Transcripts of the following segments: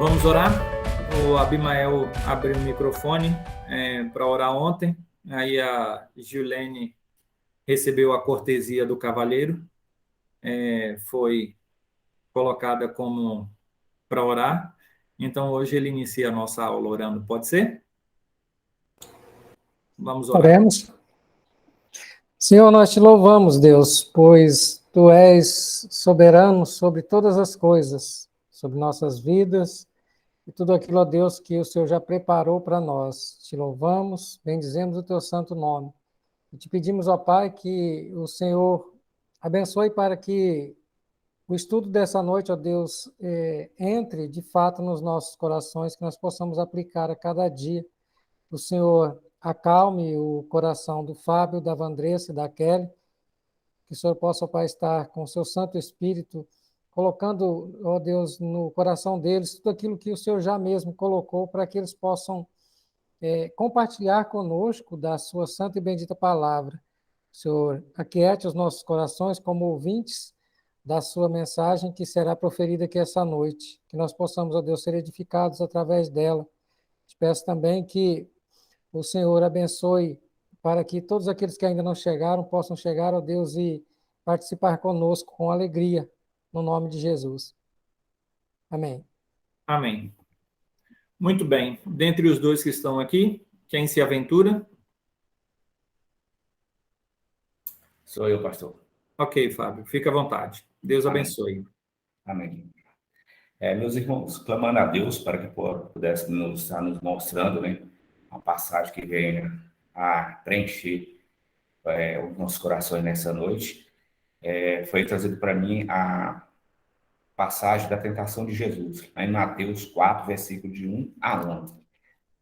vamos orar. O Abimael abriu o microfone para orar ontem. Aí a Gilene recebeu a cortesia do cavalheiro, foi colocada como para orar. Então, hoje ele inicia a nossa aula orando. Pode ser? Vamos orar. Oremos. Senhor, nós te louvamos, Deus, pois Tu és soberano sobre todas as coisas, sobre nossas vidas e tudo aquilo, ó Deus, que o Senhor já preparou para nós. Te louvamos, bendizemos o Teu santo nome. E te pedimos, ó Pai, que o Senhor abençoe para que o estudo dessa noite, ó Deus, entre de fato nos nossos corações, que nós possamos aplicar a cada dia. O Senhor acalme o coração do Fábio, da Vandressa e da Kelly, que o Senhor possa, ó Pai, estar com o seu Santo Espírito, colocando, ó Deus, no coração deles tudo aquilo que o Senhor já mesmo colocou, para que eles possam compartilhar conosco da sua santa e bendita palavra. Senhor, aquiete os nossos corações como ouvintes da sua mensagem que será proferida aqui essa noite, que nós possamos, ó Deus, ser edificados através dela. Te peço também que o Senhor abençoe para que todos aqueles que ainda não chegaram possam chegar, ó Deus, e participar conosco com alegria, no nome de Jesus. Amém. Amém. Muito bem. Dentre os dois que estão aqui, quem se aventura? Sou eu, pastor. Ok, Fábio, fica à vontade. Deus abençoe. Amém. Meus irmãos, clamando a Deus para que pudesse estar nos mostrando, né, uma passagem que venha a preencher os nossos corações nessa noite. Foi trazido para mim a passagem da tentação de Jesus, lá em Mateus 4, versículo de 1 a 11.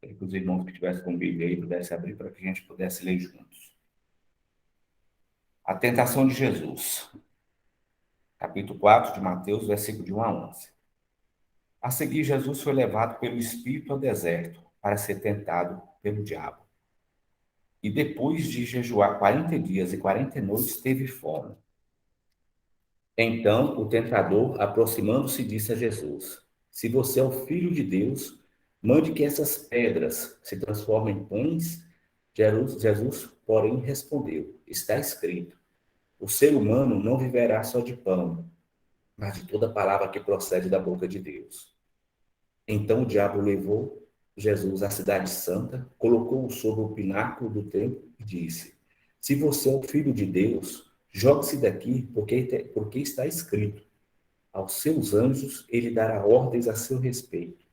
Queria que os irmãos que estivessem com Bíblia aí pudessem abrir para que a gente pudesse ler juntos. A tentação de Jesus, capítulo 4 de Mateus, versículo de 1 a 11. A seguir, Jesus foi levado pelo Espírito ao deserto para ser tentado pelo diabo. E depois de jejuar 40 dias e 40 noites, teve fome. Então, o tentador, aproximando-se, disse a Jesus: Se você é o Filho de Deus, mande que essas pedras se transformem em pães. Jesus, porém, respondeu: Está escrito: O ser humano não viverá só de pão, mas de toda palavra que procede da boca de Deus. Então o diabo levou Jesus à cidade santa, colocou-o sobre o pináculo do templo e disse: Se você é o Filho de Deus, jogue-se daqui, porque está escrito: Aos seus anjos ele dará ordens a seu respeito,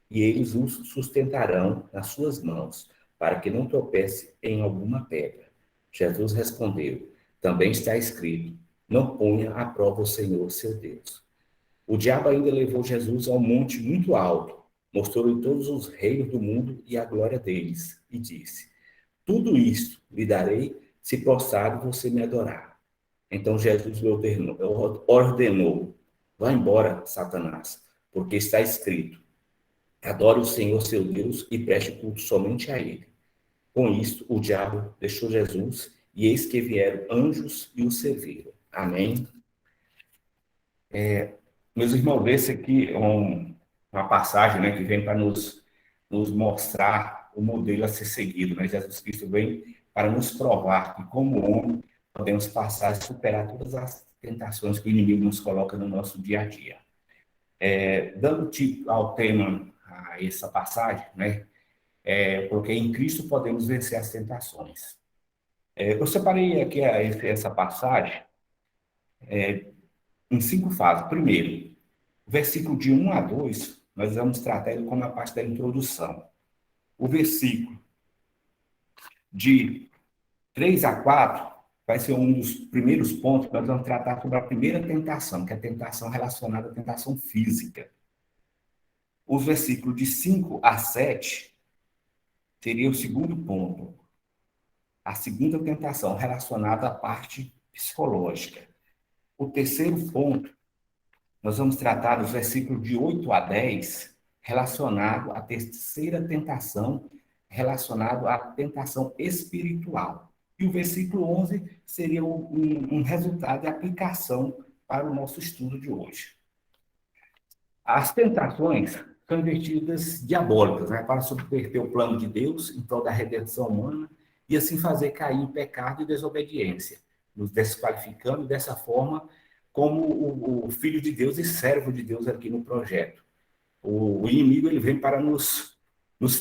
e eles o sustentarão nas suas mãos, para que não tropece em alguma pedra. Jesus respondeu: Também está escrito: Não ponha à prova o Senhor, seu Deus. O diabo ainda levou Jesus a um monte muito alto, mostrou-lhe todos os reinos do mundo e a glória deles, e disse: Tudo isto lhe darei, se prostrado você me adorar. Então Jesus lhe ordenou: Vá embora, Satanás, porque está escrito: Adore o Senhor seu Deus e preste culto somente a ele. Com isto, o diabo deixou Jesus, e eis que vieram anjos e o serviram. Amém? Meus irmãos, esse aqui é uma passagem, né, que vem para nos mostrar o modelo a ser seguido, né? Jesus Cristo vem para nos provar que, como homem, podemos passar e superar todas as tentações que o inimigo nos coloca no nosso dia a dia. Dando título ao tema, a essa passagem, né, porque em Cristo podemos vencer as tentações. Eu separei aqui essa passagem em 5 fases. Primeiro, o versículo de 1 a 2, nós vamos tratar ele como a parte da introdução. O versículo de 3 a 4 vai ser um dos primeiros pontos que nós vamos tratar sobre a primeira tentação, que é a tentação relacionada à tentação física. Os versículos de 5 a 7 seria o segundo ponto, a segunda tentação relacionada à parte psicológica. O terceiro ponto, nós vamos tratar dos versículos de 8 a 10, relacionado à terceira tentação, relacionado à tentação espiritual. E o versículo 11 seria um resultado de aplicação para o nosso estudo de hoje. As tentações são investidas diabólicas, né, para subverter o plano de Deus em prol da redenção humana e assim fazer cair em pecado e desobediência, nos desqualificando dessa forma como o Filho de Deus e servo de Deus aqui no projeto. O inimigo ele vem para nos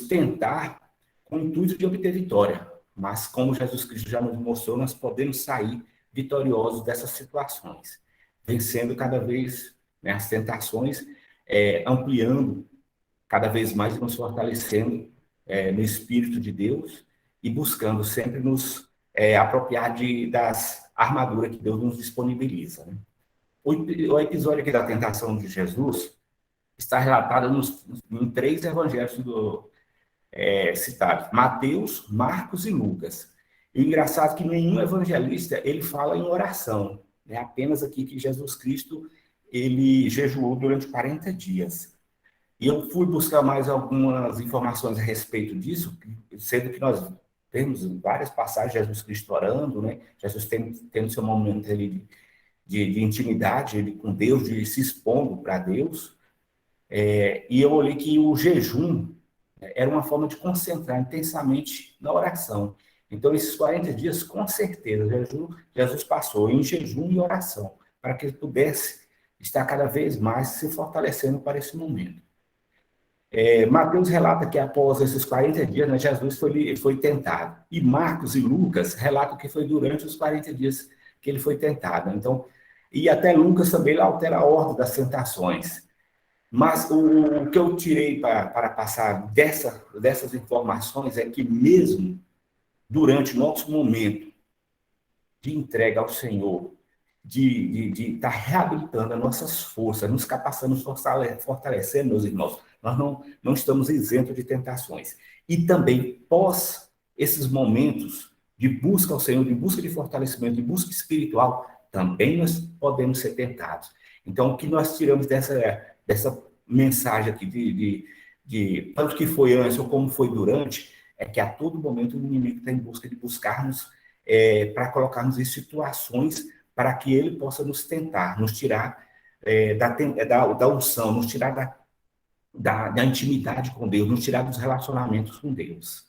tentar com o intuito de obter vitória, mas como Jesus Cristo já nos mostrou, nós podemos sair vitoriosos dessas situações, vencendo cada vez, né, as tentações, ampliando cada vez mais e nos fortalecendo no Espírito de Deus e buscando sempre nos apropriar das armaduras que Deus nos disponibiliza, né? O episódio aqui da tentação de Jesus está relatado em 3 evangelhos citados: Mateus, Marcos e Lucas. E o engraçado é que nenhum evangelista ele fala em oração, né? Apenas aqui que Jesus Cristo ele jejuou durante 40 dias. E eu fui buscar mais algumas informações a respeito disso, sendo que nós temos várias passagens de Jesus Cristo orando, né? Jesus tendo seu momento ali de intimidade com Deus, de se expondo para Deus. E eu olhei que o jejum era uma forma de concentrar intensamente na oração. Então, esses 40 dias, com certeza, Jesus passou em jejum e oração, para que ele pudesse estar cada vez mais se fortalecendo para esse momento. Mateus relata que após esses 40 dias, né, Jesus foi tentado. E Marcos e Lucas relatam que foi durante os 40 dias que ele foi tentado. Então, e até Lucas também altera a ordem das tentações. Mas o que eu tirei para passar dessas informações é que mesmo durante o nosso momento de entrega ao Senhor, de estar reabilitando as nossas forças, nos capacitando, fortalecendo, meus irmãos, nós não estamos isentos de tentações. E também, pós esses momentos de busca ao Senhor, de busca de fortalecimento, de busca espiritual, também nós podemos ser tentados. Então, o que nós tiramos dessa mensagem aqui, de tanto que foi antes ou como foi durante, é que a todo momento o inimigo está em busca de buscar-nos para colocarmos em situações para que ele possa nos tentar, nos tirar da unção, nos tirar da intimidade com Deus, nos tirar dos relacionamentos com Deus.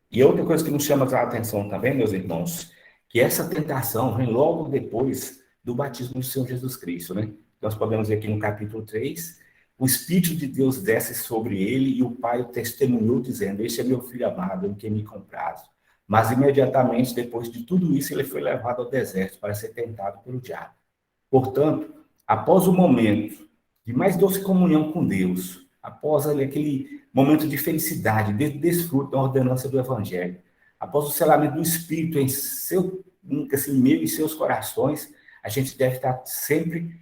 E outra coisa que nos chama a atenção também, meus irmãos, que essa tentação vem logo depois do batismo do Senhor Jesus Cristo, né? Nós podemos ver aqui no capítulo 3, o Espírito de Deus desce sobre ele e o Pai o testemunhou, dizendo: este é meu filho amado, em quem me comprazo. Mas imediatamente depois de tudo isso, ele foi levado ao deserto para ser tentado pelo diabo. Portanto, após o momento de mais doce comunhão com Deus, após aquele momento de felicidade, de desfruto da ordenança do Evangelho, após o selamento do Espírito em meio em seus corações, a gente deve estar sempre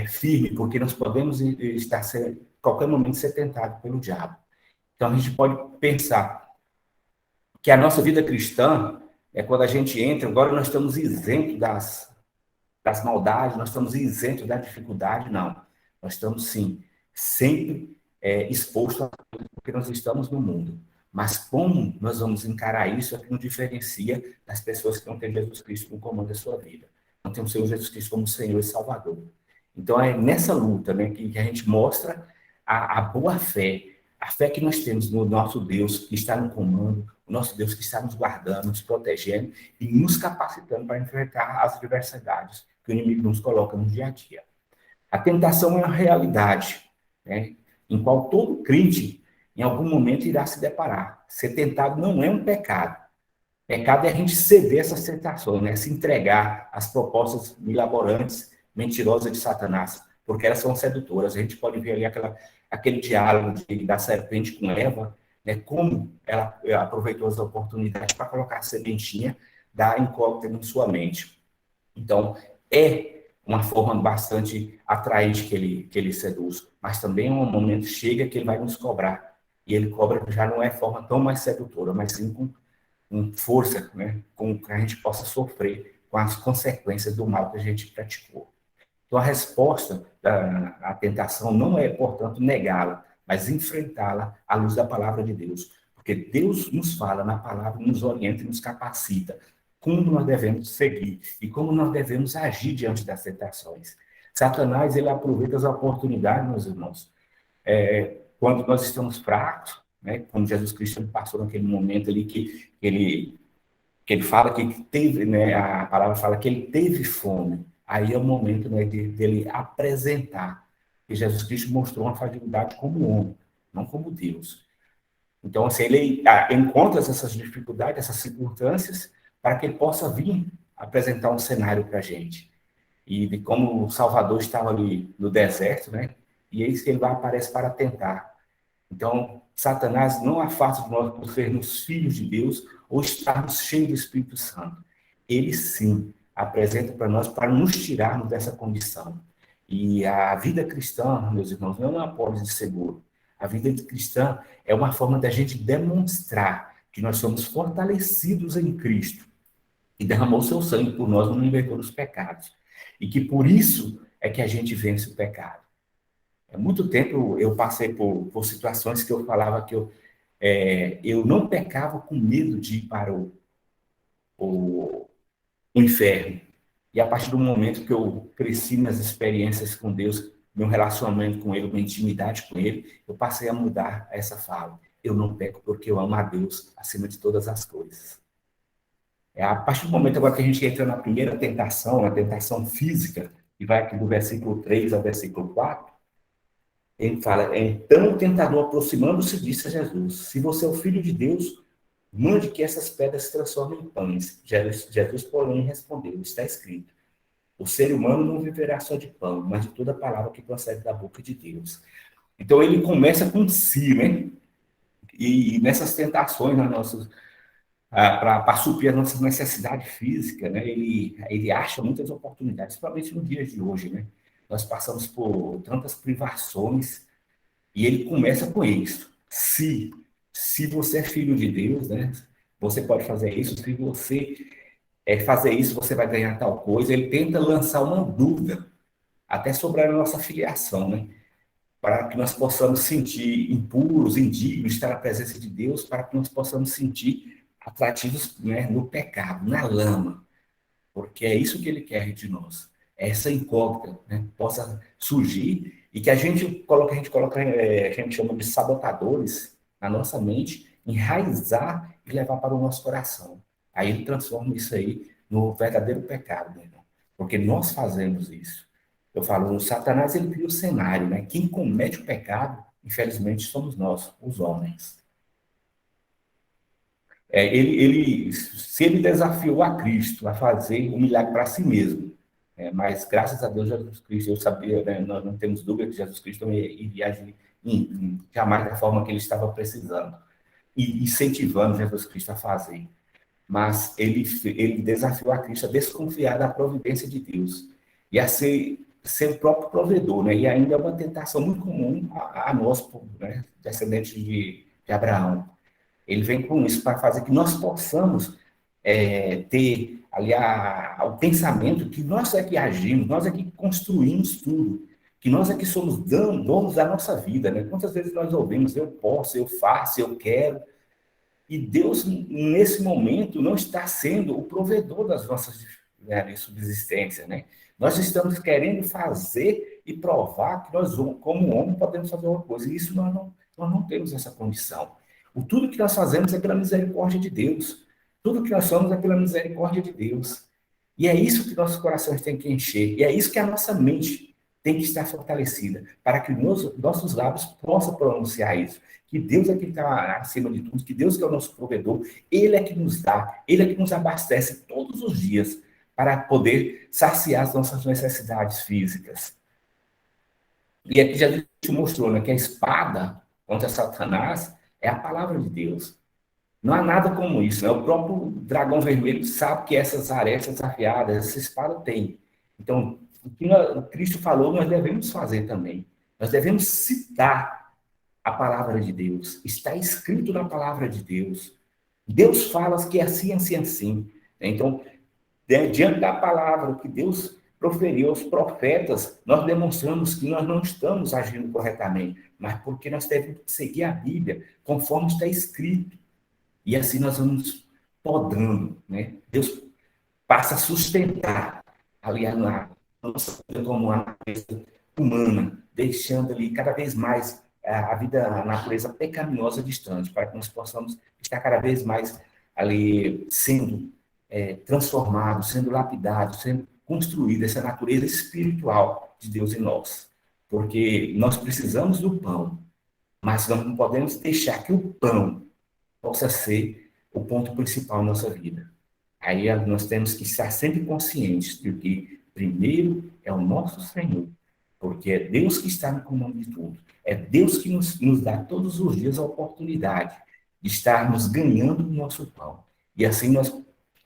firme, porque nós podemos estar a qualquer momento ser tentado pelo diabo. Então, a gente pode pensar que a nossa vida cristã é quando a gente entra, agora nós estamos isentos das maldades, nós estamos isentos da dificuldade, não. Nós estamos, sim, sempre expostos a tudo, porque nós estamos no mundo. Mas como nós vamos encarar isso é que nos diferencia das pessoas que não têm Jesus Cristo no comando da sua vida. Não tem o Senhor Jesus Cristo como Senhor e Salvador. Então, é nessa luta, né, que a gente mostra a boa fé, a fé que nós temos no nosso Deus que está no comando, o nosso Deus que está nos guardando, nos protegendo e nos capacitando para enfrentar as adversidades que o inimigo nos coloca no dia a dia. A tentação é uma realidade, né, em qual todo crente, em algum momento, irá se deparar. Ser tentado não é um pecado. Pecado é a gente ceder essas tentações, né? Se entregar às propostas milaborantes, mentirosas de Satanás, porque elas são sedutoras. A gente pode ver ali aquele diálogo da serpente com Eva, né? Como ela aproveitou as oportunidades para colocar a sementinha da incógnita em sua mente. Então, é uma forma bastante atraente que ele seduz, mas também um momento chega que ele vai nos cobrar, e ele cobra já não é forma tão mais sedutora, mas sim com força, né, com que a gente possa sofrer com as consequências do mal que a gente praticou. Então, a resposta à tentação não é, portanto, negá-la, mas enfrentá-la à luz da palavra de Deus. Porque Deus nos fala na palavra, nos orienta e nos capacita como nós devemos seguir e como nós devemos agir diante das tentações. Satanás, ele aproveita as oportunidades, meus irmãos. Quando nós estamos fracos, né? Quando Jesus Cristo passou naquele momento ali que ele fala que teve, né? A palavra fala que ele teve fome. Aí é o momento, né, dele apresentar que Jesus Cristo mostrou uma fragilidade como homem, não como Deus. Então, assim, ele encontra essas dificuldades, essas circunstâncias, para que ele possa vir apresentar um cenário para a gente. E de como o Salvador estava ali no deserto, né? E eis que ele aparece para tentar. Então, Satanás não afasta de nós por sermos filhos de Deus ou estarmos cheios do Espírito Santo. Ele, sim, apresenta para nós para nos tirarmos dessa condição. E a vida cristã, meus irmãos, não é uma pólice de seguro. A vida cristã é uma forma da gente demonstrar que nós somos fortalecidos em Cristo e derramou seu sangue por nós, não libertou dos pecados. E que por isso é que a gente vence o pecado. Há muito tempo eu passei por situações que eu falava que eu não pecava com medo de ir para o inferno. E a partir do momento que eu cresci nas experiências com Deus, meu relacionamento com Ele, minha intimidade com Ele, eu passei a mudar essa fala. Eu não peco porque eu amo a Deus acima de todas as coisas. A partir do momento agora que a gente entra na primeira tentação, na tentação física, e vai aqui do versículo 3 ao versículo 4, ele fala, então o tentador aproximando-se disse a Jesus, se você é o Filho de Deus, mande que essas pedras se transformem em pães. Jesus, porém, respondeu, está escrito, o ser humano não viverá só de pão, mas de toda palavra que procede da boca de Deus. Então ele começa com si, né? E nessas tentações, para suprir a nossa necessidade física, né? Ele acha muitas oportunidades, principalmente nos dias de hoje, né? Nós passamos por tantas privações e ele começa com isso. Se você é filho de Deus, né? Você pode fazer isso. Se você fazer isso, você vai ganhar tal coisa. Ele tenta lançar uma dúvida, até sobre a nossa filiação, né? Para que nós possamos sentir impuros, indignos, estar na presença de Deus, para que nós possamos sentir atrativos, né, no pecado, na lama. Porque é isso que ele quer de nós. Essa incógnita, né, possa surgir e que a gente chama de sabotadores na nossa mente, enraizar e levar para o nosso coração. Aí ele transforma isso aí no verdadeiro pecado, meu irmão. Porque nós fazemos isso. Eu falo, o Satanás, ele cria o cenário, né? Quem comete o pecado, infelizmente, somos nós, os homens. Se ele desafiou a Cristo a fazer um milagre para si mesmo, mas graças a Deus, Jesus Cristo, eu sabia, né, nós não temos dúvida que Jesus Cristo iria agir jamais da forma que ele estava precisando, e incentivando Jesus Cristo a fazer. Mas ele desafiou a Cristo a desconfiar da providência de Deus e a ser o próprio provedor, né? E ainda é uma tentação muito comum a nós, né, descendentes de Abraão. Ele vem com isso para fazer que nós possamos ter ali o pensamento que nós é que agimos, nós é que construímos tudo, que nós é que somos donos da nossa vida, né? Quantas vezes nós ouvimos, eu posso, eu faço, eu quero, e Deus, nesse momento, não está sendo o provedor das nossas, né, subsistências, né? Nós estamos querendo fazer e provar que nós, como homem, podemos fazer uma coisa, e isso nós não temos essa condição. Tudo que nós fazemos é pela misericórdia de Deus. Tudo que nós somos é pela misericórdia de Deus. E é isso que nossos corações têm que encher. E é isso que a nossa mente tem que estar fortalecida, para que nossos lábios possam pronunciar isso. Que Deus é que está acima de tudo, que Deus que é o nosso provedor, Ele é que nos dá, Ele é que nos abastece todos os dias para poder saciar as nossas necessidades físicas. E aqui já mostrou, né, que a espada contra Satanás é a palavra de Deus. Não há nada como isso, né? O próprio dragão vermelho sabe que essas arestas afiadas, essa espada tem. Então, o que o Cristo falou, nós devemos fazer também. Nós devemos citar a palavra de Deus. Está escrito na palavra de Deus. Deus fala que é assim, assim, assim. Então, diante da palavra que Deus proferiu aos profetas, nós demonstramos que nós não estamos agindo corretamente, mas porque nós devemos seguir a Bíblia conforme está escrito. E assim nós vamos podando, né? Deus passa a sustentar ali nossa vida como uma natureza humana, deixando ali cada vez mais a vida, a natureza pecaminosa distante, para que nós possamos estar cada vez mais ali sendo transformados, sendo lapidados, sendo construída essa natureza espiritual de Deus em nós. Porque nós precisamos do pão, mas nós não podemos deixar que o pão possa ser o ponto principal na nossa vida. Aí nós temos que estar sempre conscientes de que primeiro é o nosso Senhor, porque é Deus que está no comando de tudo. É Deus que nos dá todos os dias a oportunidade de estarmos ganhando o nosso pão. E assim nós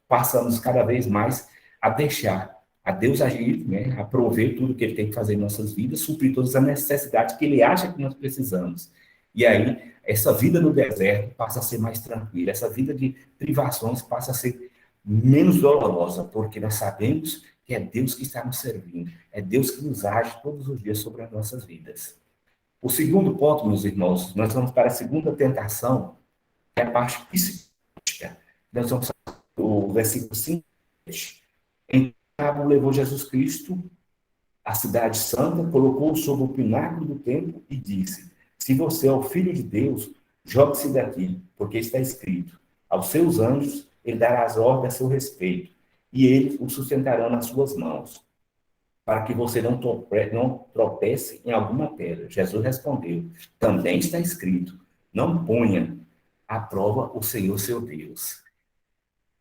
passamos cada vez mais a deixar a Deus agir, né, a prover tudo que Ele tem que fazer em nossas vidas, suprir todas as necessidades que Ele acha que nós precisamos. E aí, essa vida no deserto passa a ser mais tranquila, essa vida de privações passa a ser menos dolorosa, porque nós sabemos que é Deus que está nos servindo, é Deus que nos age todos os dias sobre as nossas vidas. O segundo ponto, meus irmãos, nós vamos para a segunda tentação, que é a parte psicológica. Nós vamos para o versículo 5. Então, levou Jesus Cristo à cidade santa, colocou-o sobre o pináculo do templo e disse: se você é o Filho de Deus, jogue-se daqui, porque está escrito: aos seus anjos ele dará as ordens a seu respeito, e eles o sustentarão nas suas mãos, para que você não tropece em alguma pedra. Jesus respondeu: também está escrito: não ponha à prova o Senhor seu Deus.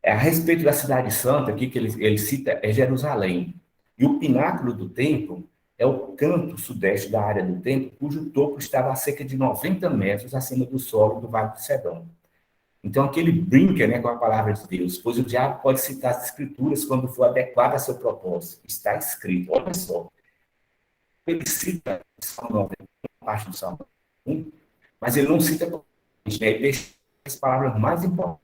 A respeito da cidade santa, aqui que ele cita é Jerusalém. E o pináculo do templo é o canto sudeste da área do templo, cujo topo estava a cerca de 90 metros acima do solo do Vale do Cedron. Então, aqui ele brinca, né, com a palavra de Deus, pois o diabo pode citar as escrituras quando for adequado a seu propósito. Está escrito, olha só. Ele cita Salmo 90, parte do Salmo 1, mas ele não cita, né, ele deixa as palavras mais importantes.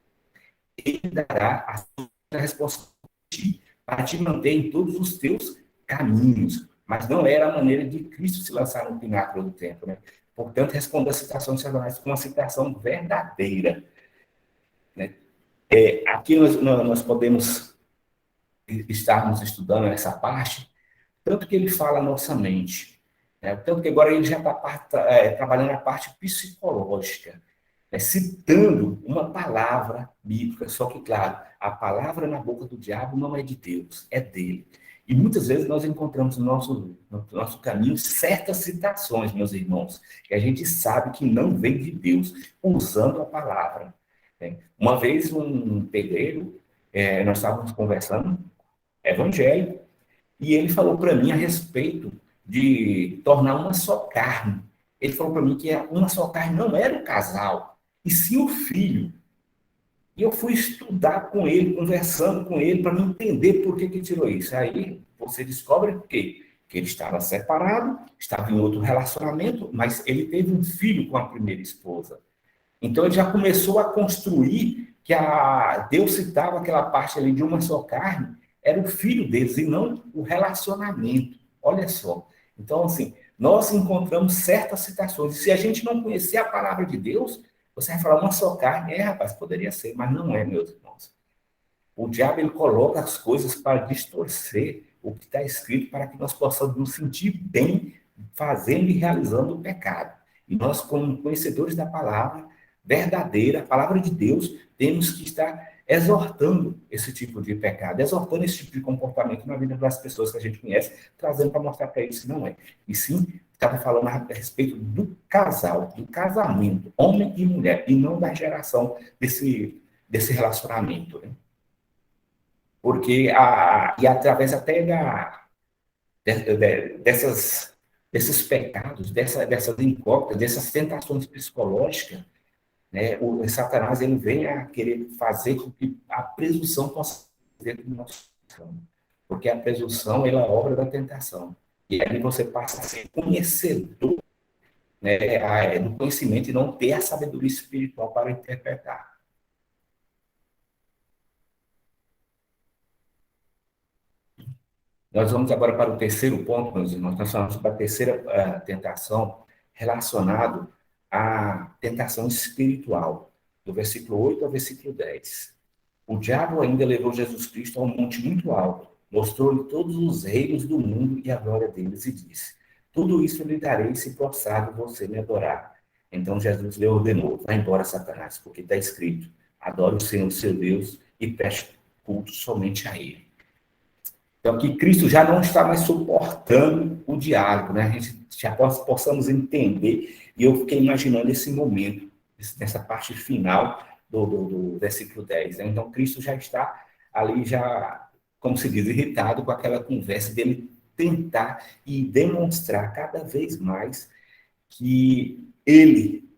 Ele dará a sua resposta para te manter em todos os teus caminhos. Mas não era a maneira de Cristo se lançar no pináculo do templo, né? Portanto, respondeu a citação de Satanás com uma citação verdadeira. Né? Aqui nós podemos estarmos estudando essa parte, tanto que ele fala a nossa mente, né? Tanto que agora ele já está trabalhando a parte psicológica, citando uma palavra bíblica, só que, claro, a palavra na boca do diabo não é de Deus, é dele. E muitas vezes nós encontramos no nosso caminho certas citações, meus irmãos, que a gente sabe que não vem de Deus, usando a palavra. Uma vez um pedreiro, nós estávamos conversando, evangélico, e ele falou para mim a respeito de tornar uma só carne. Ele falou para mim que uma só carne não era o casal, e sim o filho. E eu fui estudar com ele, conversando com ele, para entender por que tirou isso. Aí você descobre o quê? Que ele estava separado, estava em outro relacionamento, mas ele teve um filho com a primeira esposa. Então ele já começou a construir que Deus citava aquela parte ali de uma só carne, era o filho deles e não o relacionamento. Olha só. Então, assim, nós encontramos certas citações. E se a gente não conhecer a palavra de Deus, você vai falar uma só carne. Rapaz, poderia ser, mas não é, meus irmãos. O diabo, ele coloca as coisas para distorcer o que está escrito, para que nós possamos nos sentir bem fazendo e realizando o pecado. E nós, como conhecedores da palavra verdadeira, a palavra de Deus, temos que estar exortando esse tipo de pecado, exortando esse tipo de comportamento na vida das pessoas que a gente conhece, trazendo para mostrar para eles que não é. E sim, estava falando a respeito do casal, do casamento, homem e mulher, e não da geração desse relacionamento. Né? Porque, e através até desses pecados, dessas incógnitas, dessas tentações psicológicas, né, o Satanás ele vem a querer fazer com que a presunção possa ser do nosso coração. Porque a presunção ela é obra da tentação. E aí você passa a ser conhecedor, né, do conhecimento e não ter a sabedoria espiritual para interpretar. Nós vamos agora para o terceiro ponto, meus irmãos. Nós falamos para a terceira tentação relacionado à tentação espiritual, do versículo 8 ao versículo 10. O diabo ainda levou Jesus Cristo a um monte muito alto Mostrou-lhe todos os reinos do mundo e a glória deles e disse: tudo isso lhe darei se prostrar você me adorar. Então Jesus lhe ordenou: vai embora, Satanás, porque está escrito: adore o Senhor, seu Deus, e preste culto somente a Ele. Então, que Cristo já não está mais suportando o diálogo, né? A gente já possamos entender, e eu fiquei imaginando esse momento, nessa parte final do versículo 10. Né? Então, Cristo já está ali, já, como se diz, irritado com aquela conversa dele tentar e demonstrar cada vez mais que ele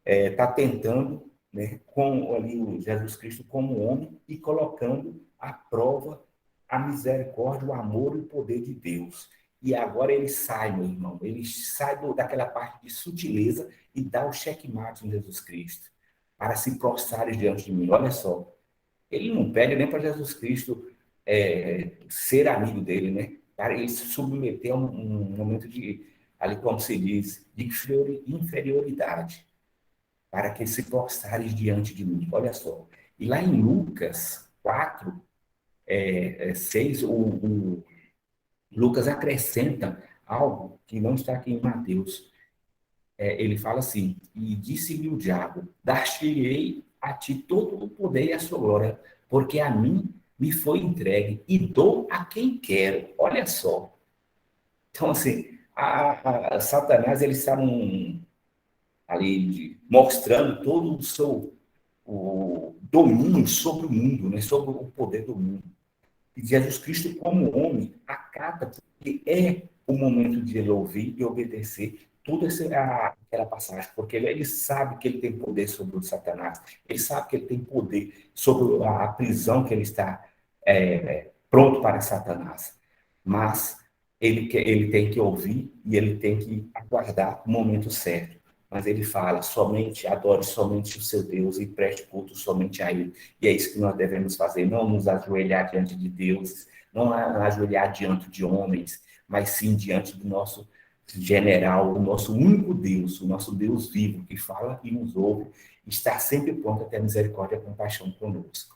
está tentando, né, com ali o Jesus Cristo como homem e colocando à prova a misericórdia, o amor e o poder de Deus. E agora ele sai, meu irmão, ele sai daquela parte de sutileza e dá o checkmate em Jesus Cristo, para se prostrar diante de mim. Olha só, ele não pede nem para Jesus Cristo ser amigo dele, né? Para ele se submeter a um momento de, ali como se diz, de inferioridade, para que se prostrares diante de mim. Olha só. E lá em Lucas 4, 6, o Lucas acrescenta algo que não está aqui em Mateus. Ele fala assim: e disse-lhe o diabo: dar-te-ei a ti todo o poder e a sua glória, porque a mim me foi entregue e dou a quem quero. Olha só. Então, assim, a Satanás, ele está ali mostrando todo o domínio sobre o mundo, né? Sobre o poder do mundo. E Jesus Cristo, como homem, acata, porque é o momento de ele ouvir e obedecer toda aquela passagem, porque ele sabe que ele tem poder sobre o Satanás, ele sabe que ele tem poder sobre a prisão que ele está pronto para Satanás. Mas ele tem que ouvir e ele tem que aguardar o momento certo. Mas ele fala: somente adore somente o seu Deus e preste culto somente a Ele. E é isso que nós devemos fazer, não nos ajoelhar diante de deuses, não ajoelhar diante de homens, mas sim diante do nosso general, o nosso único Deus, o nosso Deus vivo, que fala e nos ouve, está sempre pronto a ter misericórdia e compaixão conosco.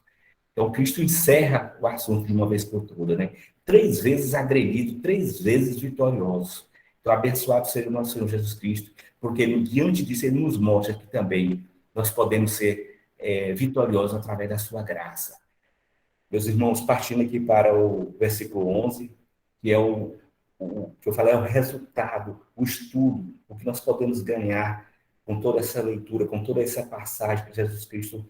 Então, Cristo encerra o assunto de uma vez por todas, né? 3 vezes agredido, 3 vezes vitorioso. Então, abençoado seja o nosso Senhor Jesus Cristo, porque diante disso ele nos mostra que também nós podemos ser vitoriosos através da sua graça. Meus irmãos, partindo aqui para o versículo 11, que é o que eu falei, é o resultado, o estudo, o que nós podemos ganhar com toda essa leitura, com toda essa passagem que Jesus Cristo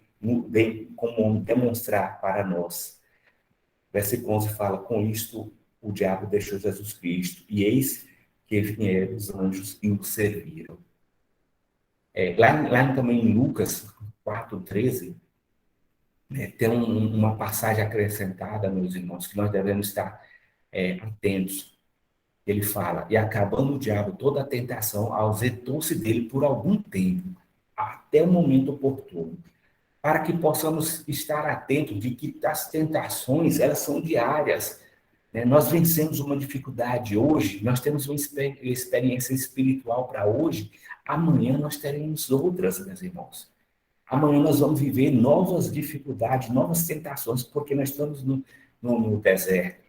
vem como demonstrar para nós. Versículo 11 fala: com isto o diabo deixou Jesus Cristo, e eis que vieram os anjos e o serviram. Lá também em Lucas 4:13, tem uma passagem acrescentada, meus irmãos, que nós devemos estar atentos. Ele fala: e acabando o diabo toda a tentação, ausentou-se dele por algum tempo, até o momento oportuno, para que possamos estar atentos de que as tentações, elas são diárias. Né? Nós vencemos uma dificuldade hoje, nós temos uma experiência espiritual para hoje, amanhã nós teremos outras, meus irmãos. Amanhã nós vamos viver novas dificuldades, novas tentações, porque nós estamos no deserto.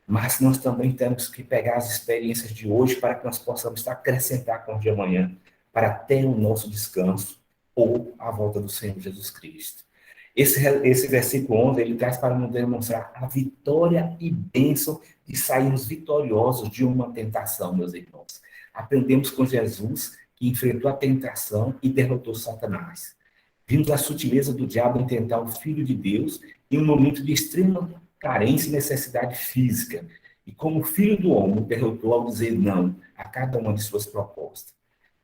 Mas nós também temos que pegar as experiências de hoje para que nós possamos acrescentar com o de amanhã, para ter o nosso descanso ou a volta do Senhor Jesus Cristo. Esse versículo 11, ele traz para nos demonstrar a vitória e bênção de sairmos vitoriosos de uma tentação, meus irmãos. Aprendemos com Jesus, que enfrentou a tentação e derrotou Satanás. Vimos a sutileza do diabo em tentar o Filho de Deus em um momento de extrema carência e necessidade física. E como o Filho do Homem derrotou ao dizer não a cada uma de suas propostas.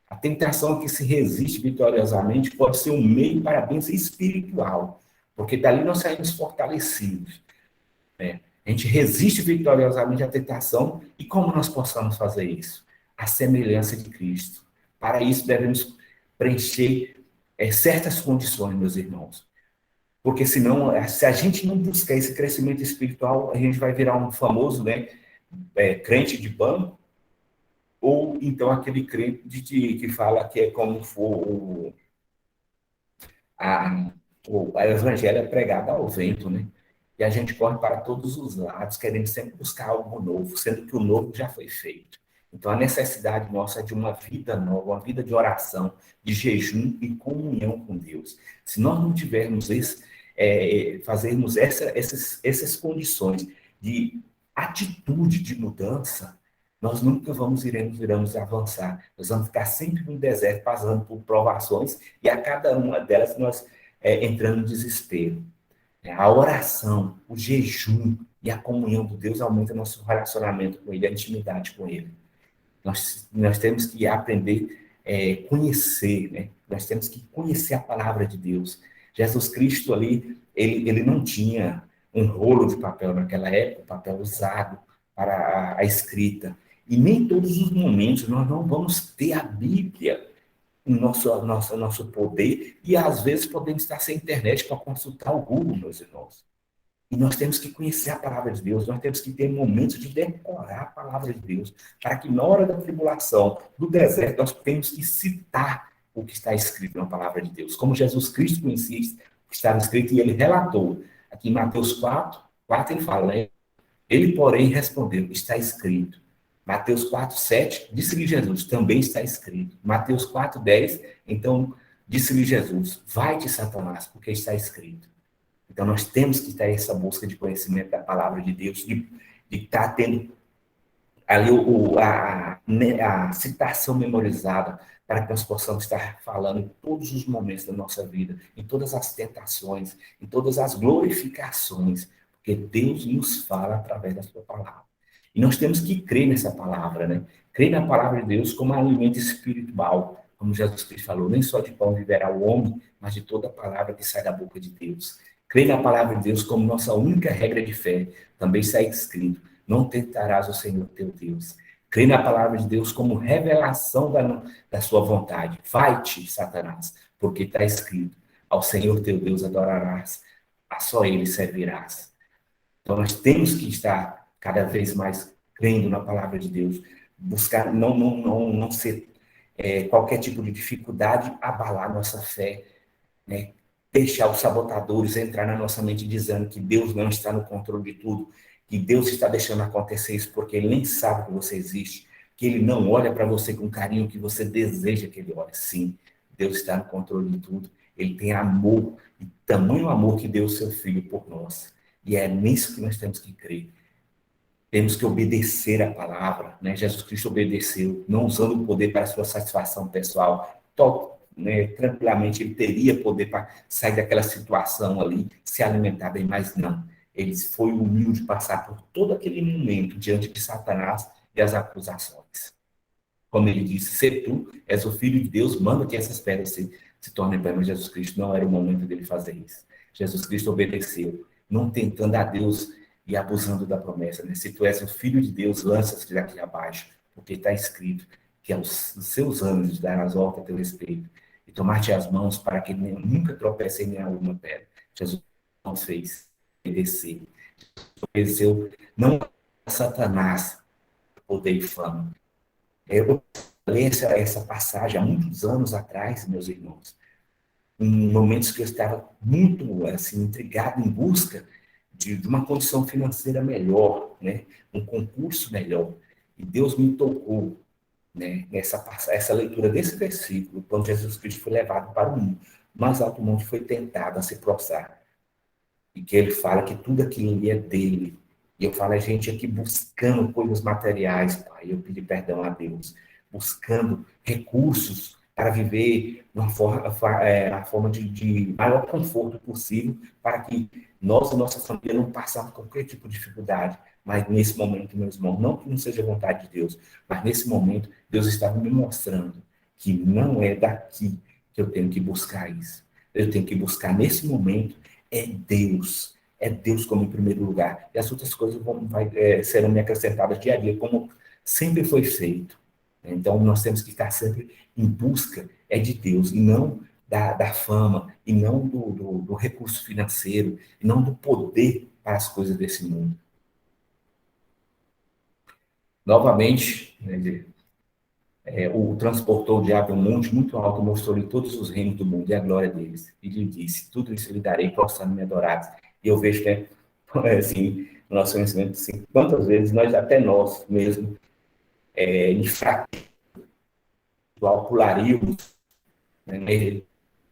A tentação que se resiste vitoriosamente pode ser um meio para a bênção espiritual, porque dali nós saímos fortalecidos. Né? A gente resiste vitoriosamente à tentação, e como nós possamos fazer isso? A semelhança de Cristo. Para isso devemos preencher certas condições, meus irmãos. Porque senão, se a gente não buscar esse crescimento espiritual, a gente vai virar um famoso, né, crente de banco, ou então aquele crente que fala que é como for o evangelho é pregado ao vento, né? E a gente corre para todos os lados, querendo sempre buscar algo novo, sendo que o novo já foi feito. Então, a necessidade nossa é de uma vida nova, uma vida de oração, de jejum e comunhão com Deus. Se nós não tivermos fazermos essas condições de atitude de mudança, nós nunca iremos avançar. Nós vamos ficar sempre no deserto, passando por provações, e a cada uma delas nós entrando em desespero. A oração, o jejum e a comunhão com Deus aumenta nosso relacionamento com Ele, a intimidade com Ele. Nós temos que aprender a conhecer, né? Nós temos que conhecer a palavra de Deus. Jesus Cristo ali, ele não tinha um rolo de papel naquela época, papel usado para a escrita. E nem todos os momentos nós não vamos ter a Bíblia no nosso poder, e às vezes podemos estar sem internet para consultar o Google, meus irmãos. E nós temos que conhecer a palavra de Deus, nós temos que ter momentos de decorar a palavra de Deus, para que na hora da tribulação, do deserto, nós temos que citar o que está escrito na palavra de Deus. Como Jesus Cristo conhecia o que estava escrito, e ele relatou. Aqui em Mateus 4 ele fala, né? Ele, porém, respondeu, está escrito. Mateus 4:7, disse-lhe Jesus, também está escrito. Mateus 4:10, então, disse-lhe Jesus, vai-te, Satanás, porque está escrito. Então, nós temos que ter essa busca de conhecimento da palavra de Deus, de estar tendo ali a citação memorizada, para que nós possamos estar falando em todos os momentos da nossa vida, em todas as tentações, em todas as glorificações, porque Deus nos fala através da sua palavra. E nós temos que crer nessa palavra, né? Crer na palavra de Deus como um alimento espiritual, como Jesus Cristo falou, nem só de pão viverá o homem, mas de toda palavra que sai da boca de Deus. Crer na palavra de Deus como nossa única regra de fé, também está escrito, não tentarás o Senhor teu Deus. Crer na palavra de Deus como revelação da sua vontade. Vai-te, Satanás, porque está escrito, ao Senhor teu Deus adorarás, a só Ele servirás. Então nós temos que estar cada vez mais crendo na palavra de Deus, buscar não ser qualquer tipo de dificuldade abalar nossa fé, né? Deixar os sabotadores entrar na nossa mente dizendo que Deus não está no controle de tudo, que Deus está deixando acontecer isso porque Ele nem sabe que você existe, que Ele não olha para você com o carinho que você deseja que Ele olhe. Sim, Deus está no controle de tudo, Ele tem amor, e tamanho amor que deu o seu Filho por nós. E é nisso que nós temos que crer. Temos que obedecer a palavra, né? Jesus Cristo obedeceu, não usando o poder para sua satisfação pessoal. Né, tranquilamente ele teria poder para sair daquela situação ali, se alimentar bem, mas não. Ele foi humilde passar por todo aquele momento diante de Satanás e as acusações. Como ele disse, se tu és o Filho de Deus, manda que essas pedras se tornem pães. Mas Jesus Cristo não era o momento dele fazer isso. Jesus Cristo obedeceu, não tentando a Deus e abusando da promessa. Né? Se tu és o Filho de Deus, lança-te daqui abaixo, porque está escrito que aos seus anjos darás ordem a teu respeito e tomar-te as mãos para que nunca tropece em alguma pedra. Jesus não fez obedecer. Obedeceu não a Satanás, poder e fama. Eu li essa passagem há muitos anos atrás, meus irmãos, em momentos que eu estava muito assim, intrigado em busca de uma condição financeira melhor, né? Um concurso melhor. E Deus me tocou, né? Essa leitura desse versículo, quando Jesus Cristo foi levado para o mais alto monte, foi tentado a se prostrar. E que ele fala que tudo aquilo ali é dele. E eu falo, a gente aqui buscando coisas materiais, pai, eu pedi perdão a Deus, buscando recursos para viver uma forma de maior conforto possível, para que nós e nossa família não passemos qualquer tipo de dificuldade. Mas nesse momento, meus irmãos, não que não seja vontade de Deus, mas nesse momento, Deus estava me mostrando que não é daqui que eu tenho que buscar isso. Eu tenho que buscar nesse momento Deus. É Deus como em primeiro lugar. E as outras coisas serão me acrescentadas dia a dia, como sempre foi feito. Então, nós temos que estar sempre em busca de Deus, e não da fama, e não do recurso financeiro, e não do poder para as coisas desse mundo. Novamente, o transportou o diabo a um monte muito alto, mostrou-lhe todos os reinos do mundo e a glória deles. E lhe disse, tudo isso lhe darei, prostrando-me adorados. E eu vejo que assim, no nosso conhecimento, assim, quantas vezes até nós mesmo, enfraquecemos, pularíamos, né,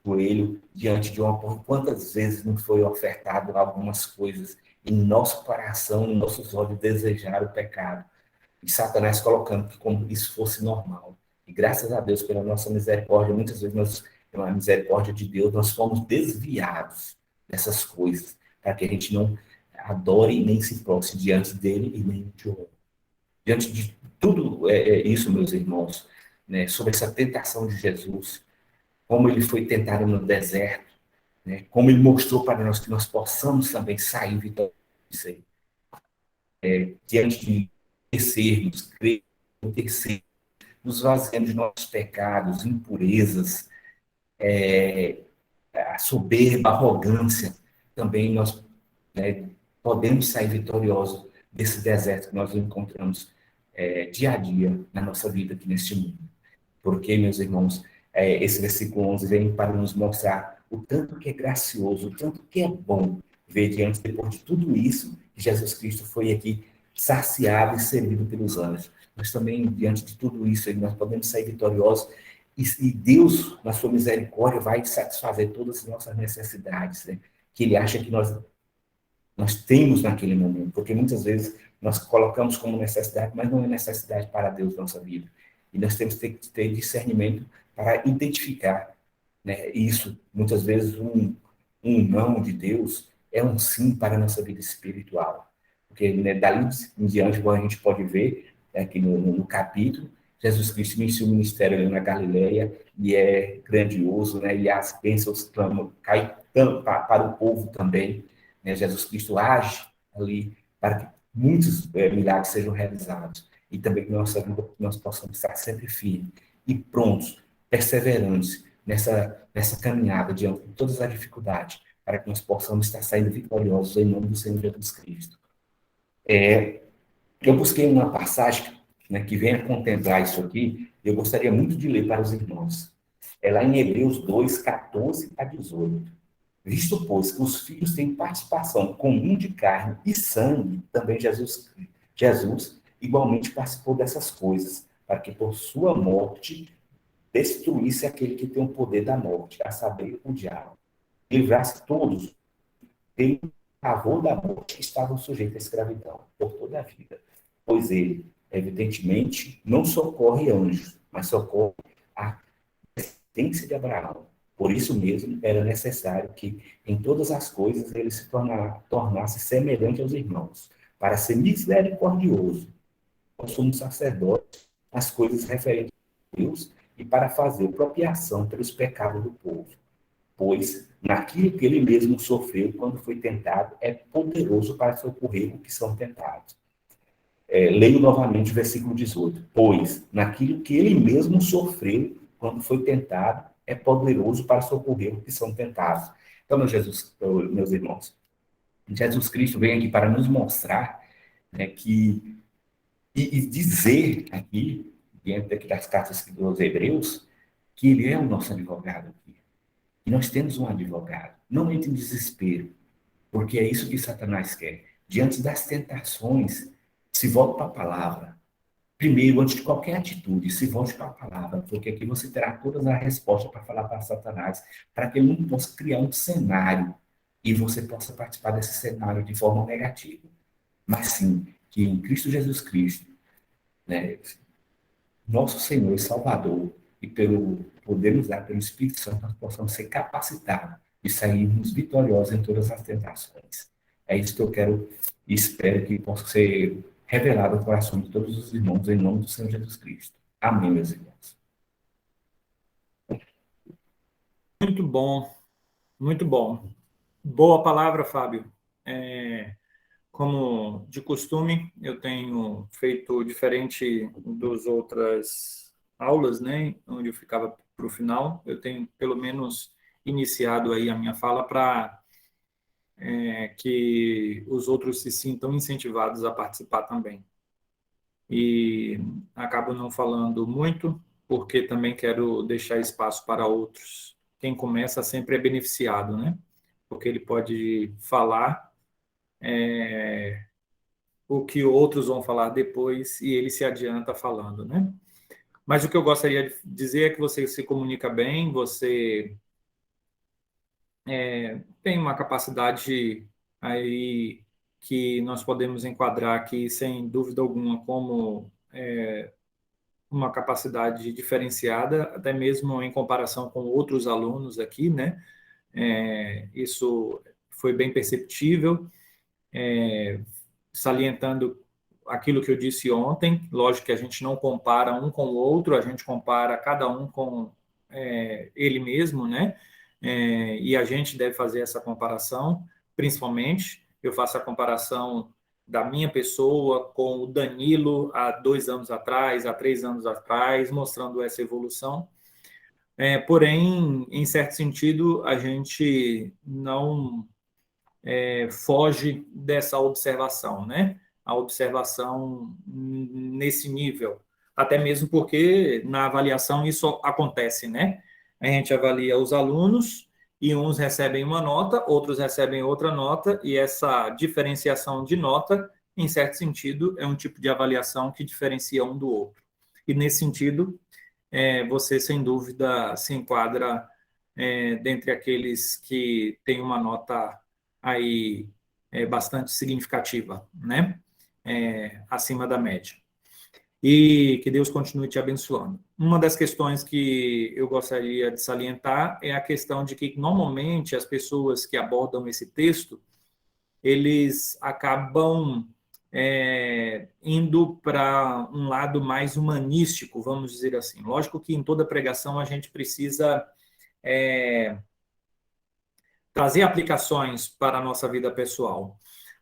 joelho diante de uma porta. Quantas vezes não foi ofertado algumas coisas em nosso coração, em nossos olhos, desejar o pecado? E Satanás colocando que como isso fosse normal. E graças a Deus, pela nossa misericórdia, muitas vezes, pela misericórdia de Deus, nós fomos desviados dessas coisas, para que a gente não adore nem se prostre diante dele e nem de outro. Diante de tudo isso, meus irmãos, né, sobre essa tentação de Jesus, como ele foi tentado no deserto, né, como ele mostrou para nós que nós possamos também sair vitoriosos disso aí, diante de terceiros, crer, terceiros, nos vaziando de nossos pecados, impurezas, a soberba, a arrogância, também nós, né, podemos sair vitoriosos desse deserto que nós encontramos dia a dia na nossa vida aqui neste mundo. Porque, meus irmãos, esse versículo 11 vem para nos mostrar o tanto que é gracioso, o tanto que é bom ver diante, depois de tudo isso, que Jesus Cristo foi aqui saciado e servido pelos anjos. Mas também, diante de tudo isso, nós podemos sair vitoriosos e Deus, na sua misericórdia, vai satisfazer todas as nossas necessidades, né? Que Ele acha que nós temos naquele momento, porque muitas vezes nós colocamos como necessidade, mas não é necessidade para Deus na nossa vida. E nós temos que ter discernimento para identificar, né, isso. Muitas vezes um não de Deus é um sim para a nossa vida espiritual. Porque, né, dali em diante, como a gente pode ver, aqui no capítulo, Jesus Cristo iniciou o ministério ali na Galileia e é grandioso, né, e as bênçãos caem para o povo também, né? Jesus Cristo age ali para que muitos milagres sejam realizados. E também que nossa vida nós possamos estar sempre firmes e prontos, perseverantes nessa caminhada diante de todas as dificuldades, para que nós possamos estar saindo vitoriosos em nome do Senhor Jesus Cristo. Eu busquei uma passagem, né, que venha contemplar isso aqui, eu gostaria muito de ler para os irmãos. É lá em Hebreus 2, 14 a 18. Visto, pois, que os filhos têm participação comum de carne e sangue, também Jesus igualmente participou dessas coisas, para que por sua morte destruísse aquele que tem o poder da morte, a saber, o diabo. Livrasse todos em favor da morte que estavam sujeitos à escravidão, por toda a vida. Pois ele, evidentemente, não socorre anjos, mas socorre a descendência de Abraão. Por isso mesmo, era necessário que, em todas as coisas, ele se tornasse semelhante aos irmãos, para ser misericordioso, como sumo sacerdote, as coisas referentes a Deus e para fazer propiação pelos pecados do povo. Pois, naquilo que ele mesmo sofreu quando foi tentado, é poderoso para socorrer os que são tentados. Leio novamente o versículo 18. Pois, naquilo que ele mesmo sofreu quando foi tentado, é poderoso para socorrer os que são tentados. Então, meus irmãos, Jesus Cristo vem aqui para nos mostrar, né, e dizer aqui, dentro aqui das cartas dos Hebreus, que ele é o nosso advogado aqui. E nós temos um advogado. Não entre em desespero, porque é isso que Satanás quer. Diante das tentações, se volte para a palavra. Primeiro, antes de qualquer atitude, se volte para a palavra, porque aqui você terá todas as respostas para falar para Satanás, para que ele não possa criar um cenário e você possa participar desse cenário de forma negativa. Mas sim, que em Cristo Jesus Cristo, né, nosso Senhor e Salvador, e pelo poder nos dar pelo Espírito Santo, nós possamos ser capacitados e sairmos vitoriosos em todas as tentações. É isso que eu quero e espero que possa ser revelado ao coração de todos os irmãos, em nome do Senhor Jesus Cristo. Amém, meus irmãos. Muito bom, muito bom. Boa palavra, Fábio. Como de costume, eu tenho feito diferente das outras aulas, né, onde eu ficava para o final. Eu tenho, pelo menos, iniciado aí a minha fala para que os outros se sintam incentivados a participar também. E acabo não falando muito, porque também quero deixar espaço para outros. Quem começa sempre é beneficiado, né? Porque ele pode falar o que outros vão falar depois e ele se adianta falando, né? Mas o que eu gostaria de dizer é que você se comunica bem, você tem uma capacidade aí que nós podemos enquadrar aqui, sem dúvida alguma, como uma capacidade diferenciada, até mesmo em comparação com outros alunos aqui, né? Isso foi bem perceptível, salientando aquilo que eu disse ontem. Lógico que a gente não compara um com o outro, a gente compara cada um com ele mesmo, né? E a gente deve fazer essa comparação, principalmente. Eu faço a comparação da minha pessoa com o Danilo há 2 anos atrás, há 3 anos atrás, mostrando essa evolução. Porém, em certo sentido, a gente não foge dessa observação, né? A observação nesse nível. Até mesmo porque na avaliação isso acontece, né? A gente avalia os alunos e uns recebem uma nota, outros recebem outra nota, e essa diferenciação de nota, em certo sentido, é um tipo de avaliação que diferencia um do outro. E nesse sentido, você, sem dúvida, se enquadra dentre aqueles que têm uma nota aí bastante significativa, né? Acima da média. E que Deus continue te abençoando. Uma das questões que eu gostaria de salientar é a questão de que, normalmente, as pessoas que abordam esse texto, eles acabam indo para um lado mais humanístico, vamos dizer assim. Lógico que em toda pregação a gente precisa trazer aplicações para a nossa vida pessoal,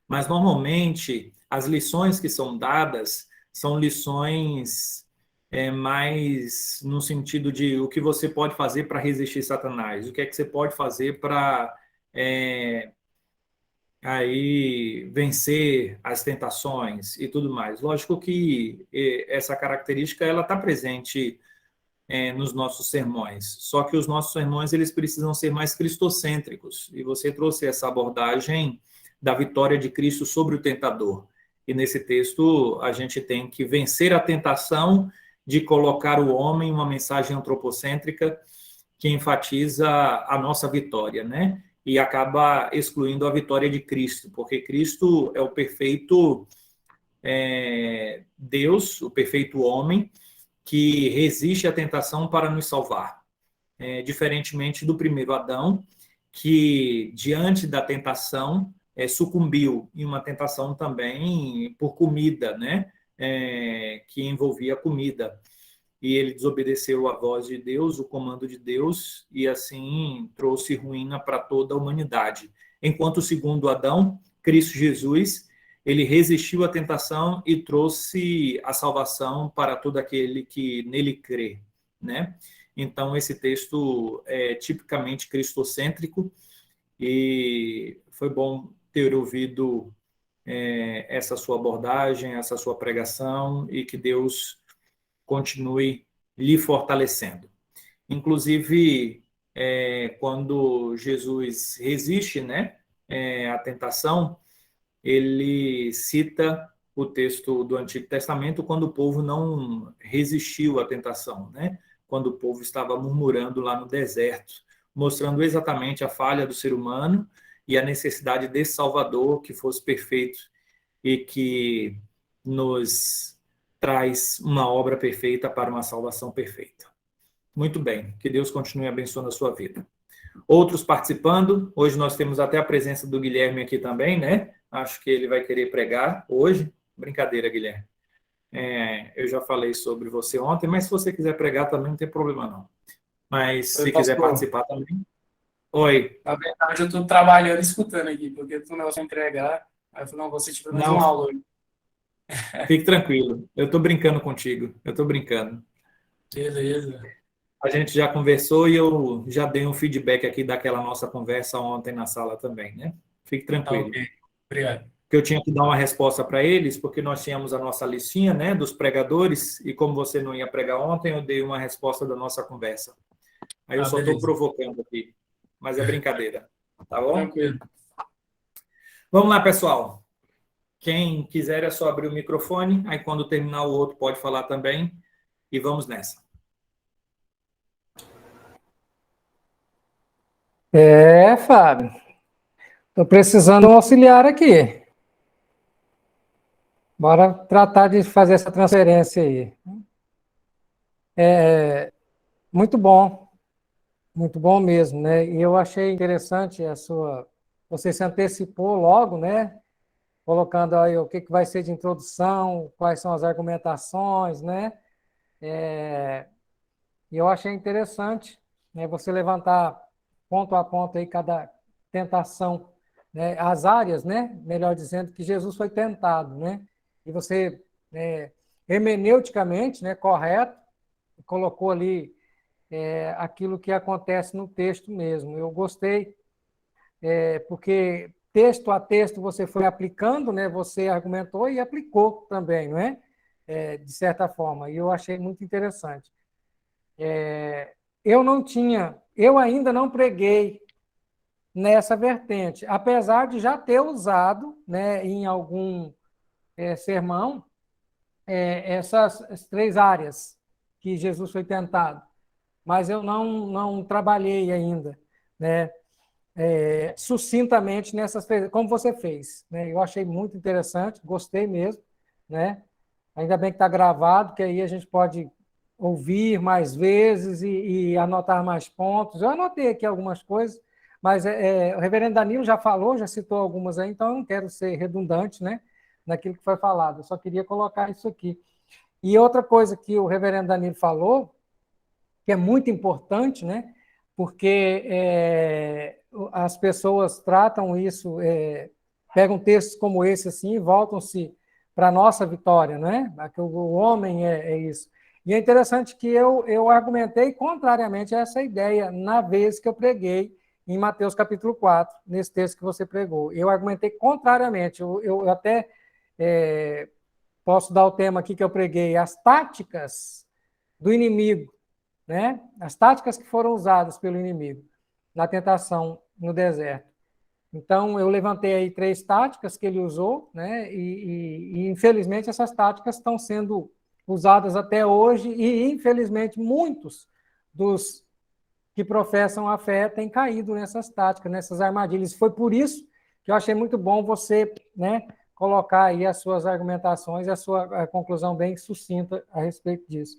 mas normalmente as lições que são dadas são lições mais no sentido de o que você pode fazer para resistir Satanás, o que é que você pode fazer para aí vencer as tentações e tudo mais. Lógico que essa característica ela está presente nos nossos sermões, só que os nossos sermões eles precisam ser mais cristocêntricos, e você trouxe essa abordagem da vitória de Cristo sobre o tentador. E nesse texto a gente tem que vencer a tentação de colocar o homem em uma mensagem antropocêntrica que enfatiza a nossa vitória, né? E acaba excluindo a vitória de Cristo, porque Cristo é o perfeito Deus, o perfeito homem, que resiste à tentação para nos salvar. Diferentemente do primeiro Adão, que, diante da tentação, sucumbiu em uma tentação também por comida, né? Que envolvia comida. E ele desobedeceu a voz de Deus, o comando de Deus, e assim trouxe ruína para toda a humanidade. Enquanto o segundo Adão, Cristo Jesus, ele resistiu à tentação e trouxe a salvação para todo aquele que nele crê, né? Então, esse texto é tipicamente cristocêntrico, e foi bom ter ouvido essa sua abordagem, essa sua pregação, e que Deus continue lhe fortalecendo. Inclusive, quando Jesus resiste, né, à tentação, ele cita o texto do Antigo Testamento quando o povo não resistiu à tentação, né? Quando o povo estava murmurando lá no deserto, mostrando exatamente a falha do ser humano e a necessidade desse Salvador que fosse perfeito e que nos traz uma obra perfeita para uma salvação perfeita. Muito bem, que Deus continue abençoando a sua vida. Outros participando, hoje nós temos até a presença do Guilherme aqui também, né? Acho que ele vai querer pregar hoje. Brincadeira, Guilherme. Eu já falei sobre você ontem, mas se você quiser pregar também não tem problema não. Mas se quiser participar também. Oi. Na verdade, eu estou trabalhando e escutando aqui, porque tu não vai entregar. Aí eu falei, não, você tiver mais uma aula hoje. Fique tranquilo, eu estou brincando contigo, eu estou brincando. Beleza. A gente já conversou e eu já dei um feedback aqui daquela nossa conversa ontem na sala também, né? Fique tranquilo. Ok, obrigado. Que eu tinha que dar uma resposta para eles, porque nós tínhamos a nossa listinha, né, dos pregadores, e como você não ia pregar ontem, eu dei uma resposta da nossa conversa. Aí eu só estou provocando aqui, mas é brincadeira, tá bom? Tranquilo. Vamos lá, pessoal. Quem quiser é só abrir o microfone, aí quando terminar o outro pode falar também, e vamos nessa. Fábio. Estou precisando de um auxiliar aqui. Bora tratar de fazer essa transferência aí. Muito bom mesmo, né? E eu achei interessante você se antecipou logo, né? Colocando aí o que vai ser de introdução, quais são as argumentações, né? E eu achei interessante, né, você levantar ponto a ponto aí cada tentação, né, as áreas, né, melhor dizendo, que Jesus foi tentado, né? E você, hermeneuticamente, né, correto, colocou ali aquilo que acontece no texto mesmo. Eu gostei, porque texto a texto você foi aplicando, né, você argumentou e aplicou também, não é? De certa forma, e eu achei muito interessante. Eu ainda não preguei nessa vertente, apesar de já ter usado, né, em algum sermão, essas três áreas que Jesus foi tentado, mas eu não trabalhei ainda, né, sucintamente nessas três, como você fez, né? Eu achei muito interessante, gostei mesmo, né? Ainda bem que está gravado, que aí a gente pode ouvir mais vezes e anotar mais pontos. Eu anotei aqui algumas coisas, mas o reverendo Danilo já falou, já citou algumas aí, então eu não quero ser redundante, né, naquilo que foi falado. Eu só queria colocar isso aqui. E outra coisa que o reverendo Danilo falou, que é muito importante, né, porque as pessoas tratam isso, pegam textos como esse assim e voltam-se para a nossa vitória, né? O homem é isso. E é interessante que eu argumentei contrariamente a essa ideia na vez que eu preguei em Mateus capítulo 4, nesse texto que você pregou. Eu argumentei contrariamente. Eu até posso dar o tema aqui que eu preguei, as táticas do inimigo, né? As táticas que foram usadas pelo inimigo na tentação no deserto. Então, eu levantei aí 3 táticas que ele usou, né? E infelizmente, essas táticas estão sendo usadas até hoje e, infelizmente, muitos dos que professam a fé têm caído nessas táticas, nessas armadilhas. Foi por isso que eu achei muito bom você, né, colocar aí as suas argumentações, a sua conclusão bem sucinta a respeito disso.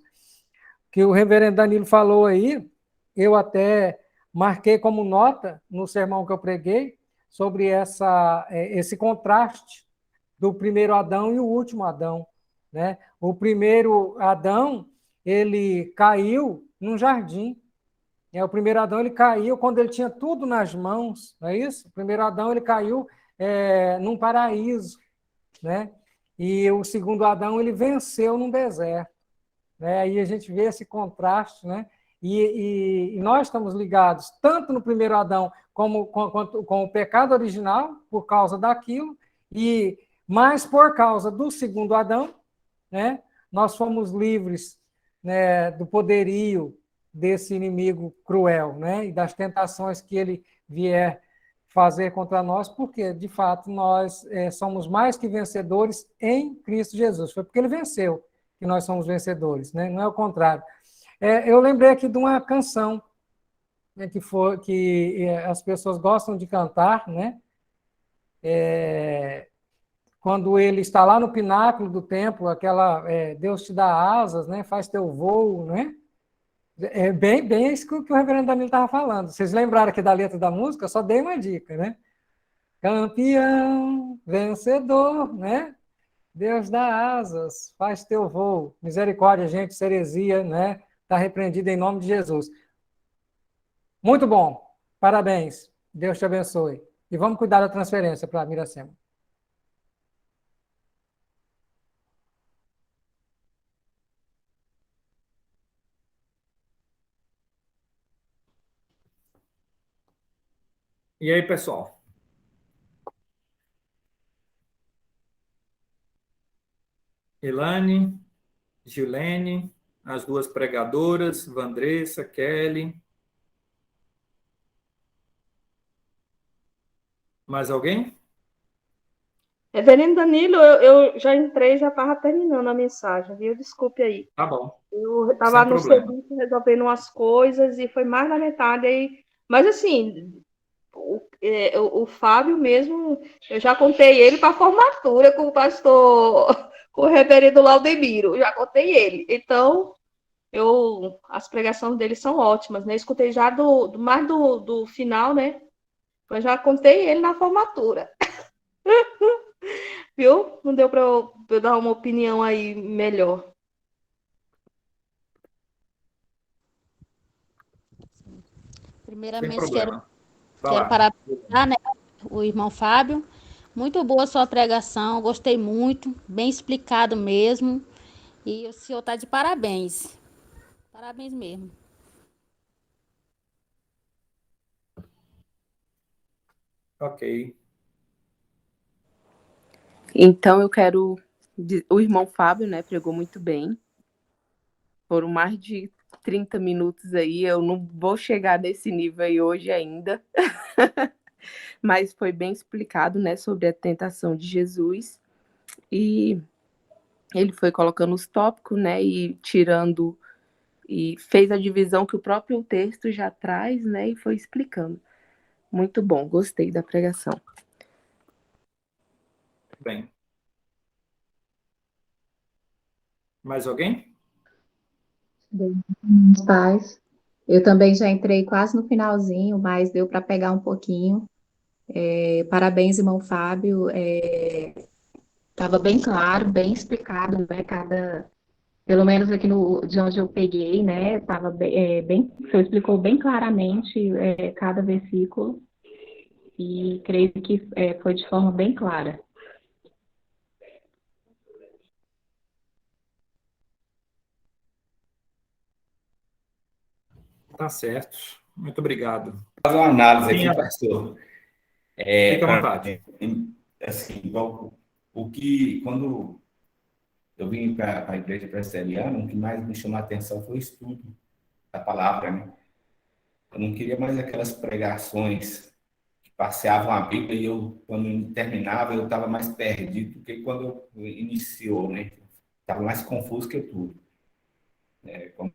Que o reverendo Danilo falou aí, eu até marquei como nota no sermão que eu preguei sobre esse contraste do primeiro Adão e o último Adão, né? O primeiro Adão, ele caiu num jardim. O primeiro Adão, ele caiu quando ele tinha tudo nas mãos, não é isso? O primeiro Adão, ele caiu num paraíso, né? E o segundo Adão, ele venceu num deserto. Né? Aí a gente vê esse contraste, né? E nós estamos ligados tanto no primeiro Adão como com o pecado original, por causa daquilo, e mais por causa do segundo Adão, né? Nós fomos livres, né, do poderio desse inimigo cruel, né? E das tentações que ele vier fazer contra nós, porque, de fato, nós somos mais que vencedores em Cristo Jesus. Foi porque ele venceu que nós somos vencedores, né? Não é o contrário. Eu lembrei aqui de uma canção, né, que as pessoas gostam de cantar, né? Quando ele está lá no pináculo do templo, aquela Deus te dá asas, né? Faz teu voo, né? É bem isso que o reverendo Danilo estava falando. Vocês lembraram aqui da letra da música? Eu só dei uma dica, né? Campeão, vencedor, né? Deus dá asas, faz teu voo. Misericórdia, gente, heresia, né? Está repreendida em nome de Jesus. Muito bom. Parabéns. Deus te abençoe. E vamos cuidar da transferência para Miracema. E aí, pessoal? Elane, Gilene, as duas pregadoras, Vandressa, Kelly. Mais alguém? Reverendo Danilo, eu já entrei, já estava terminando a mensagem, viu? Desculpe aí. Tá bom, Eu sem estava no problema. serviço resolvendo umas coisas e foi mais da metade aí. Mas assim, o Fábio mesmo, eu já contei ele para a formatura com o pastor, com o reverendo Laudemiro, já contei ele. Então, as pregações dele são ótimas, né? Escutei já mais do final, né? Eu já contei ele na formatura, viu? Não deu para eu dar uma opinião aí melhor. Sem Primeiramente, quero, problema. Vai quero lá. parabenizar, né, o irmão Fábio. Muito boa a sua pregação, gostei muito, bem explicado mesmo. E o senhor está de parabéns. Parabéns mesmo. Ok. Então, eu quero. O irmão Fábio, né, pregou muito bem. Foram mais de 30 minutos aí. Eu não vou chegar nesse nível aí hoje ainda. Mas foi bem explicado, né, sobre a tentação de Jesus. E ele foi colocando os tópicos, né, e tirando. E fez a divisão que o próprio texto já traz, né, e foi explicando. Muito bom, gostei da pregação. Bem. Mais alguém? Bem, paz. Eu também já entrei quase no finalzinho, mas deu para pegar um pouquinho. Parabéns, irmão Fábio. Estava bem claro, bem explicado, né? Pelo menos aqui de onde eu peguei, né? Tava o senhor explicou bem claramente cada versículo e creio que foi de forma bem clara. Tá certo. Muito obrigado. Fazer uma análise Sim, aqui, pastor. fica à vontade. Assim, igual quando eu vim para a igreja presbiteriana, o que mais me chamou a atenção foi o estudo da palavra, né? Eu não queria mais aquelas pregações que passeavam a Bíblia e eu, quando terminava, eu estava mais perdido do que quando eu iniciou, né? Estava mais confuso que tudo. Como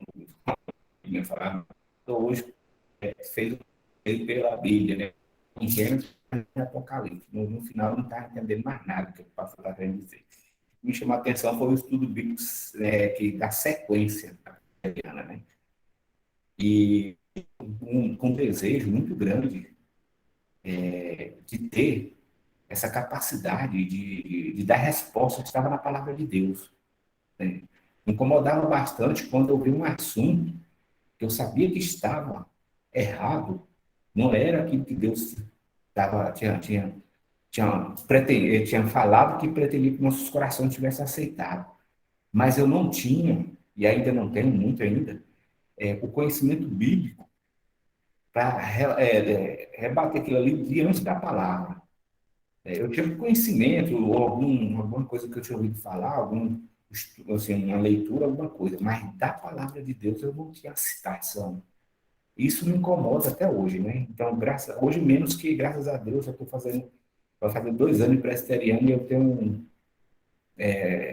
eu falava, hoje fez pela Bíblia, né? Em Gênesis e Apocalipse. No final, eu não estava entendendo mais nada que o pastor está querendo dizer. Me chamou a atenção foi o estudo bíblico da sequência da, né? E com um desejo muito grande de ter essa capacidade de dar resposta que estava na palavra de Deus. Né? Me incomodava bastante quando eu vi um assunto que eu sabia que estava errado, não era aquilo que Deus tinha falado que pretendia que nossos corações tivessem aceitado. Mas eu não tinha, e ainda não tenho muito ainda, o conhecimento bíblico para rebater aquilo ali diante da palavra. Eu tinha conhecimento, ou alguma coisa que eu tinha ouvido falar, assim, uma leitura, alguma coisa, mas da palavra de Deus eu não tinha citação. Isso me incomoda até hoje, né? Então, hoje menos que, graças a Deus, eu estou vai fazer 2 anos de presbiteriano e eu tenho,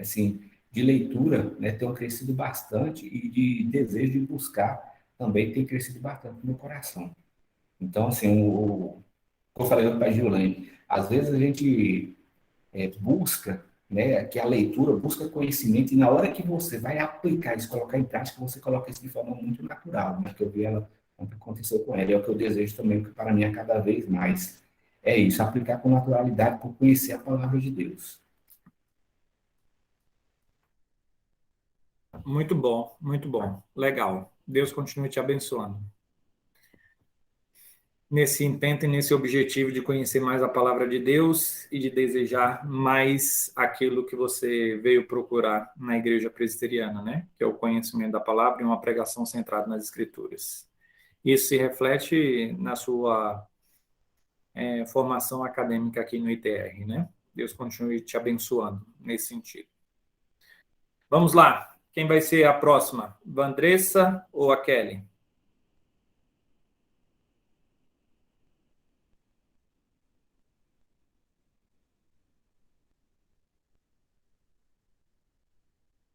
assim, de leitura, né, tenho crescido bastante e de desejo de buscar também tem crescido bastante no meu coração. Então, assim, como eu falei para a Giolane, às vezes a gente busca, né, que a leitura busca conhecimento e na hora que você vai aplicar isso, colocar em prática, você coloca isso de forma muito natural, né, que eu vi ela, o que aconteceu com ela, é o que eu desejo também para mim a cada vez mais. É isso, aplicar com naturalidade por conhecer a palavra de Deus. Muito bom, muito bom. Legal. Deus continue te abençoando. Nesse intento e nesse objetivo de conhecer mais a palavra de Deus e de desejar mais aquilo que você veio procurar na igreja presbiteriana, né? Que é o conhecimento da palavra e uma pregação centrada nas escrituras. Isso se reflete na sua formação acadêmica aqui no ITR, né? Deus continue te abençoando nesse sentido. Vamos lá. Quem vai ser a próxima? Vandressa ou a Kelly?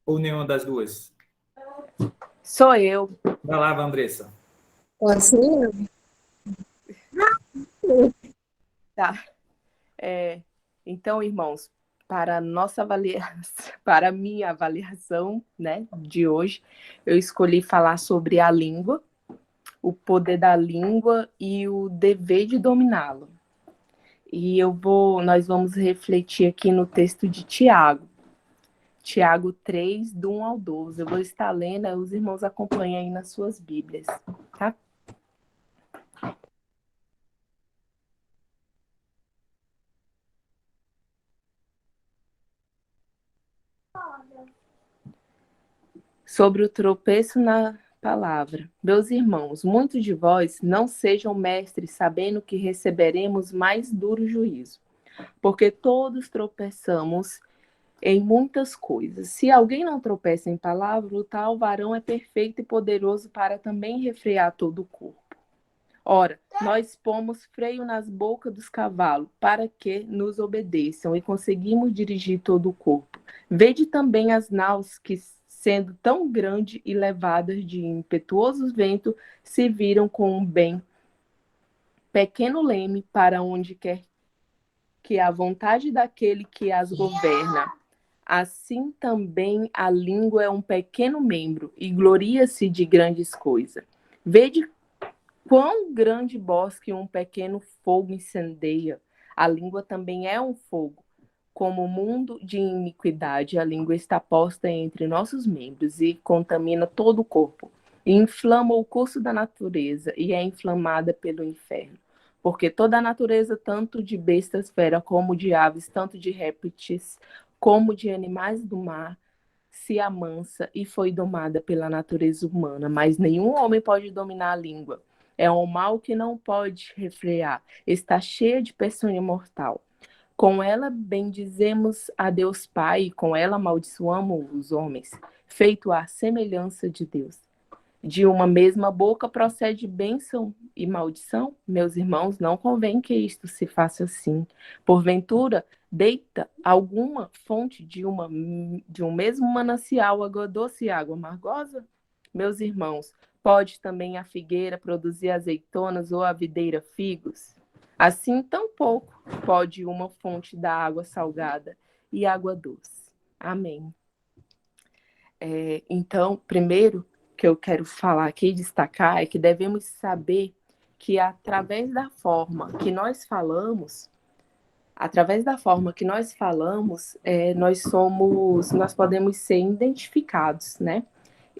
Ou nenhuma das duas? Sou eu. Vai lá, Andressa. Pode ser? Tá. Então, irmãos, para a minha avaliação, né, de hoje, eu escolhi falar sobre a língua, o poder da língua e o dever de dominá-lo. E nós vamos refletir aqui no texto de Tiago. Tiago 3, do 1 ao 12. Eu vou estar lendo, os irmãos acompanhem aí nas suas Bíblias, tá? Sobre o tropeço na palavra. Meus irmãos, muitos de vós não sejam mestres, sabendo que receberemos mais duro juízo, porque todos tropeçamos em muitas coisas. Se alguém não tropeça em palavra, o tal varão é perfeito e poderoso para também refrear todo o corpo. Ora, nós pomos freio nas bocas dos cavalos para que nos obedeçam e conseguimos dirigir todo o corpo. Vede também as naus que, sendo tão grande e levadas de impetuosos ventos, se viram com um bem pequeno leme para onde quer que a vontade daquele que as governa. Assim também a língua é um pequeno membro e gloria-se de grandes coisas. Vede quão grande bosque um pequeno fogo incendeia. A língua também é um fogo. Como mundo de iniquidade, a língua está posta entre nossos membros e contamina todo o corpo. E inflama o curso da natureza e é inflamada pelo inferno. Porque toda a natureza, tanto de bestas feras como de aves, tanto de répteis como de animais do mar, se amansa e foi domada pela natureza humana. Mas nenhum homem pode dominar a língua. É um mal que não pode refrear. Está cheia de peçonha mortal. Com ela bendizemos a Deus Pai, e com ela amaldiçoamos os homens, feito à semelhança de Deus. De uma mesma boca procede bênção e maldição. Meus irmãos, não convém que isto se faça assim. Porventura, deita alguma fonte de um mesmo manancial água doce e água amargosa? Meus irmãos, pode também a figueira produzir azeitonas ou a videira figos? Assim, tampouco pode uma fonte da água salgada e água doce. Amém. Então, primeiro que eu quero falar aqui, destacar, é que devemos saber que através da forma que nós falamos, nós podemos ser identificados, né?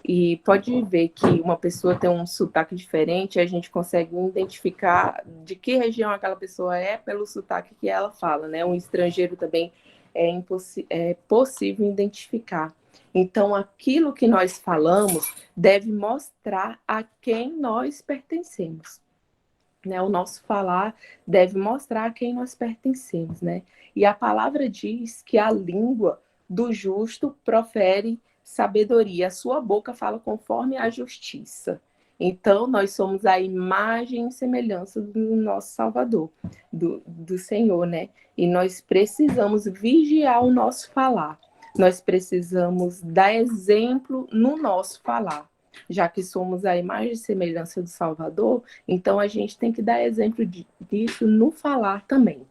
E pode ver que uma pessoa tem um sotaque diferente, a gente consegue identificar de que região aquela pessoa é pelo sotaque que ela fala, né? Um estrangeiro também é possível identificar. Então, aquilo que nós falamos deve mostrar a quem nós pertencemos, né? O nosso falar deve mostrar a quem nós pertencemos, né? E a palavra diz que a língua do justo profere sabedoria, a sua boca fala conforme a justiça. Então, nós somos a imagem e semelhança do nosso Salvador, do Senhor, né? E nós precisamos vigiar o nosso falar. Nós precisamos dar exemplo no nosso falar. Já que somos a imagem e semelhança do Salvador, então a gente tem que dar exemplo disso no falar também,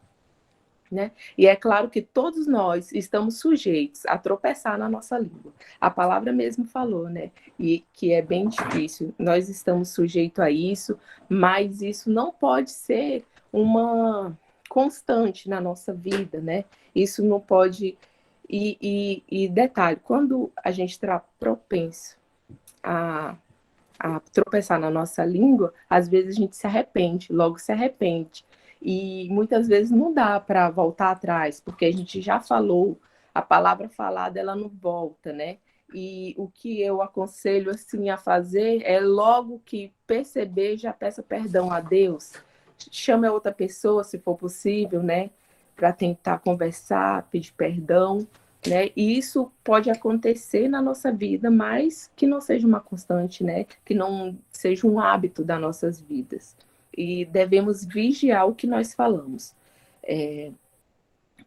né? E é claro que todos nós estamos sujeitos a tropeçar na nossa língua. A palavra mesmo falou, né? E que é bem difícil. Nós estamos sujeitos a isso, mas isso não pode ser uma constante na nossa vida, né? Isso não pode... E detalhe, quando a gente está propenso a tropeçar na nossa língua, às vezes a gente se arrepende, logo se arrepende. E muitas vezes não dá para voltar atrás, porque a gente já falou, a palavra falada, ela não volta, né? E o que eu aconselho, assim, a fazer é logo que perceber, já peça perdão a Deus. Chame a outra pessoa, se for possível, né? Para tentar conversar, pedir perdão, né? E isso pode acontecer na nossa vida, mas que não seja uma constante, né? Que não seja um hábito das nossas vidas. E devemos vigiar o que nós falamos,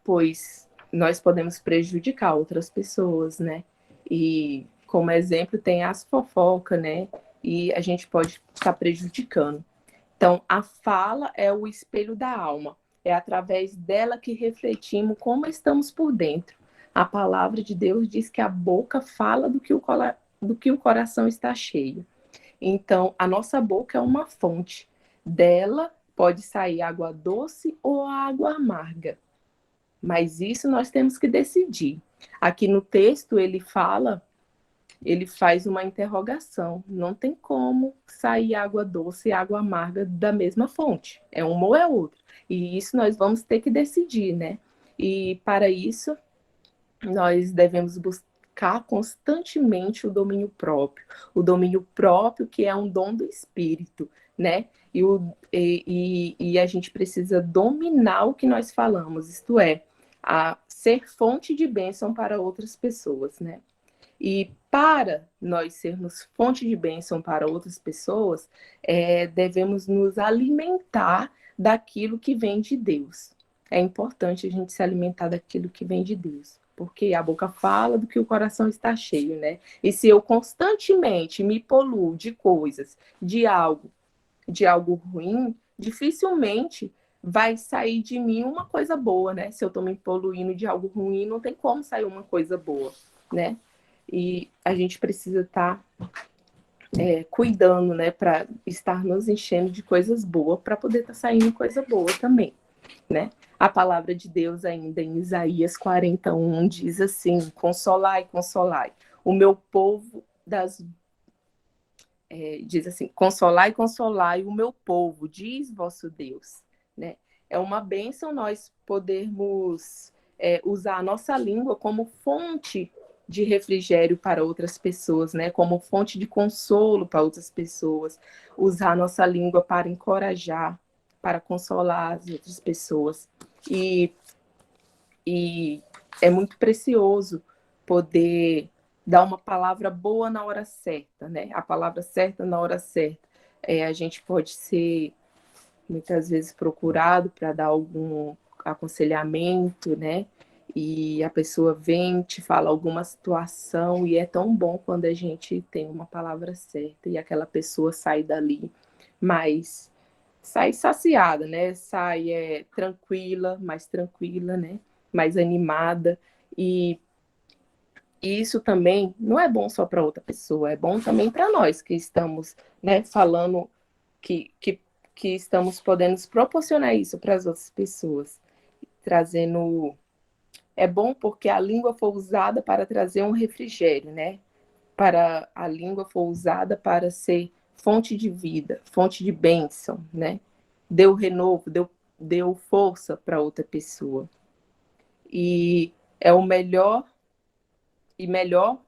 pois nós podemos prejudicar outras pessoas, né? E como exemplo tem as fofocas, né? E a gente pode estar prejudicando. Então, a fala é o espelho da alma. É através dela que refletimos como estamos por dentro. A palavra de Deus diz que a boca fala do que o coração está cheio. Então, a nossa boca é uma fonte. Dela pode sair água doce ou água amarga. Mas isso nós temos que decidir. Aqui no texto ele faz uma interrogação. Não tem como sair água doce e água amarga da mesma fonte. É uma ou é outra. E isso nós vamos ter que decidir, né? E para isso, nós devemos buscar constantemente o domínio próprio. O domínio próprio que é um dom do Espírito, né? E a gente precisa dominar o que nós falamos, isto é, a ser fonte de bênção para outras pessoas, né? E para nós sermos fonte de bênção para outras pessoas, devemos nos alimentar daquilo que vem de Deus. É importante a gente se alimentar daquilo que vem de Deus, porque a boca fala do que o coração está cheio, né? E se eu constantemente me poluo de coisas, de algo ruim, dificilmente vai sair de mim uma coisa boa, né? Se eu estou me poluindo de algo ruim, não tem como sair uma coisa boa, né? E a gente precisa estar cuidando, né? Para estar nos enchendo de coisas boas, para poder estar saindo coisa boa também, né? A palavra de Deus ainda em Isaías 41 diz assim: consolai, consolai, o meu povo diz assim, consolai, consolai o meu povo, diz vosso Deus, né? É uma bênção nós podermos usar a nossa língua como fonte de refrigério para outras pessoas, né? Como fonte de consolo para outras pessoas, usar a nossa língua para encorajar, para consolar as outras pessoas. E é muito precioso poder dar uma palavra boa na hora certa, né? A palavra certa na hora certa. A gente pode ser, muitas vezes, procurado para dar algum aconselhamento, né? E a pessoa vem, te fala alguma situação, e é tão bom quando a gente tem uma palavra certa e aquela pessoa sai dali, mas sai saciada, né? Sai tranquila, né? Mais animada. E isso também não é bom só para outra pessoa, é bom também para nós que estamos, né, falando, que estamos podendo proporcionar isso para as outras pessoas, trazendo. É bom porque a língua foi usada para trazer um refrigério, né? A língua foi usada para ser fonte de vida, fonte de bênção, né? Deu renovo, deu força para outra pessoa. E é o melhor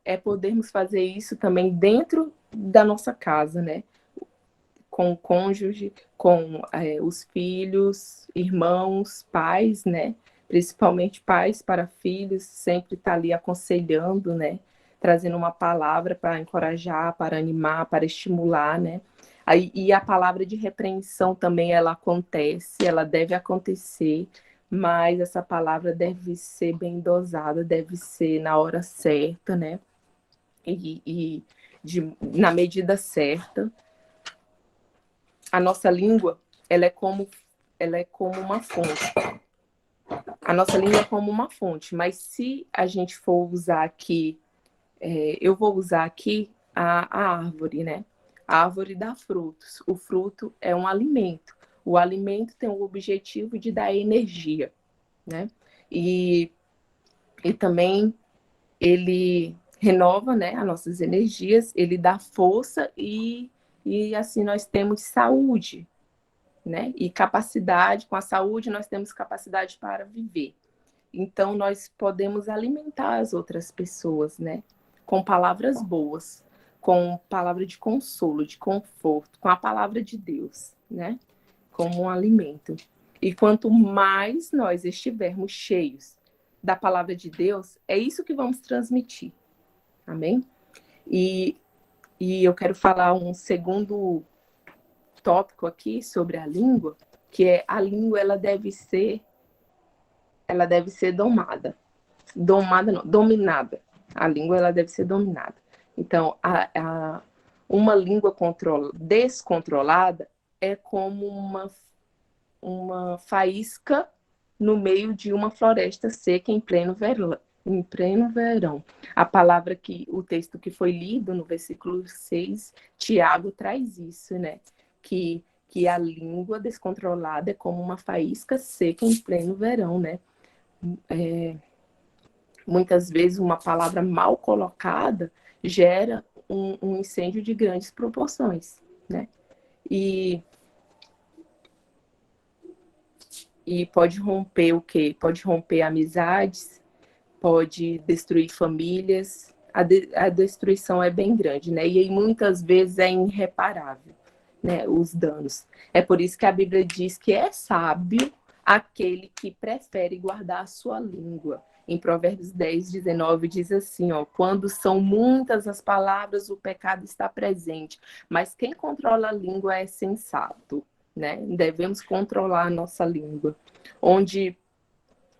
é podermos fazer isso também dentro da nossa casa, né? Com o cônjuge, com os filhos, irmãos, pais, né? Principalmente pais para filhos, sempre tá ali aconselhando, né? Trazendo uma palavra para encorajar, para animar, para estimular, né? E a palavra de repreensão também, ela acontece, ela deve acontecer, mas essa palavra deve ser bem dosada, deve ser na hora certa, né? Na medida certa. A nossa língua, ela é como uma fonte. A nossa língua é como uma fonte, mas se a gente for usar aqui, eu vou usar aqui a árvore, né? A árvore dá frutos. O fruto é um alimento. O alimento tem o objetivo de dar energia, né? E também ele renova, né, as nossas energias, ele dá força e assim nós temos saúde, né? E capacidade, com a saúde nós temos capacidade para viver. Então nós podemos alimentar as outras pessoas, né? Com palavras boas, com palavra de consolo, de conforto, com a palavra de Deus, né? Como um alimento. E quanto mais nós estivermos cheios da palavra de Deus, é isso que vamos transmitir. Amém? E eu quero falar um segundo tópico aqui sobre a língua, que é a língua, ela deve ser domada. Domada não, dominada. A língua ela deve ser dominada. Então, uma língua descontrolada é como uma faísca no meio de uma floresta seca em pleno verão. A palavra o texto que foi lido no versículo 6, Tiago traz isso, né? Que a língua descontrolada é como uma faísca seca em pleno verão, né? Muitas vezes uma palavra mal colocada gera um incêndio de grandes proporções, né? E pode romper o quê? Pode romper amizades, pode destruir famílias. A destruição é bem grande, né? E aí, muitas vezes é irreparável, né? Os danos. É por isso que a Bíblia diz que é sábio aquele que prefere guardar a sua língua. Em Provérbios 10, 19, diz assim, ó, quando são muitas as palavras, o pecado está presente, mas quem controla a língua é sensato, né? Devemos controlar a nossa língua. Onde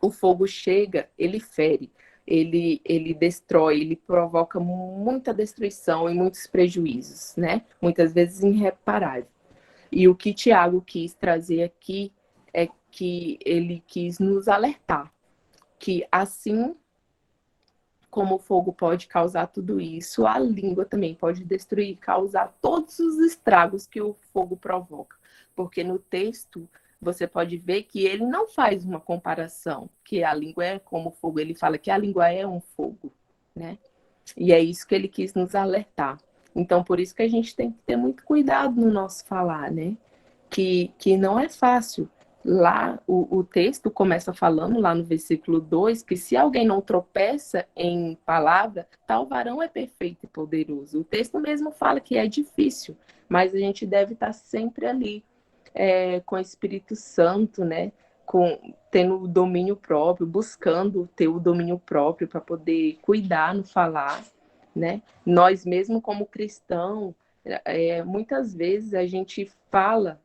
o fogo chega, ele fere, ele destrói, ele provoca muita destruição e muitos prejuízos, né? Muitas vezes irreparável. E o que Tiago quis trazer aqui é que ele quis nos alertar que assim como o fogo pode causar tudo isso, a língua também pode destruir, causar todos os estragos que o fogo provoca. Porque no texto você pode ver que ele não faz uma comparação, que a língua é como fogo, ele fala que a língua é um fogo, né? E é isso que ele quis nos alertar. Então, por isso que a gente tem que ter muito cuidado no nosso falar, né? Que não é fácil. Lá, o texto começa falando, lá no versículo 2, que se alguém não tropeça em palavra, tal varão é perfeito e poderoso. O texto mesmo fala que é difícil, mas a gente deve estar sempre ali, com o Espírito Santo, né? Tendo o domínio próprio, buscando ter o domínio próprio para poder cuidar no falar, né? Nós mesmo como cristão, muitas vezes a gente fala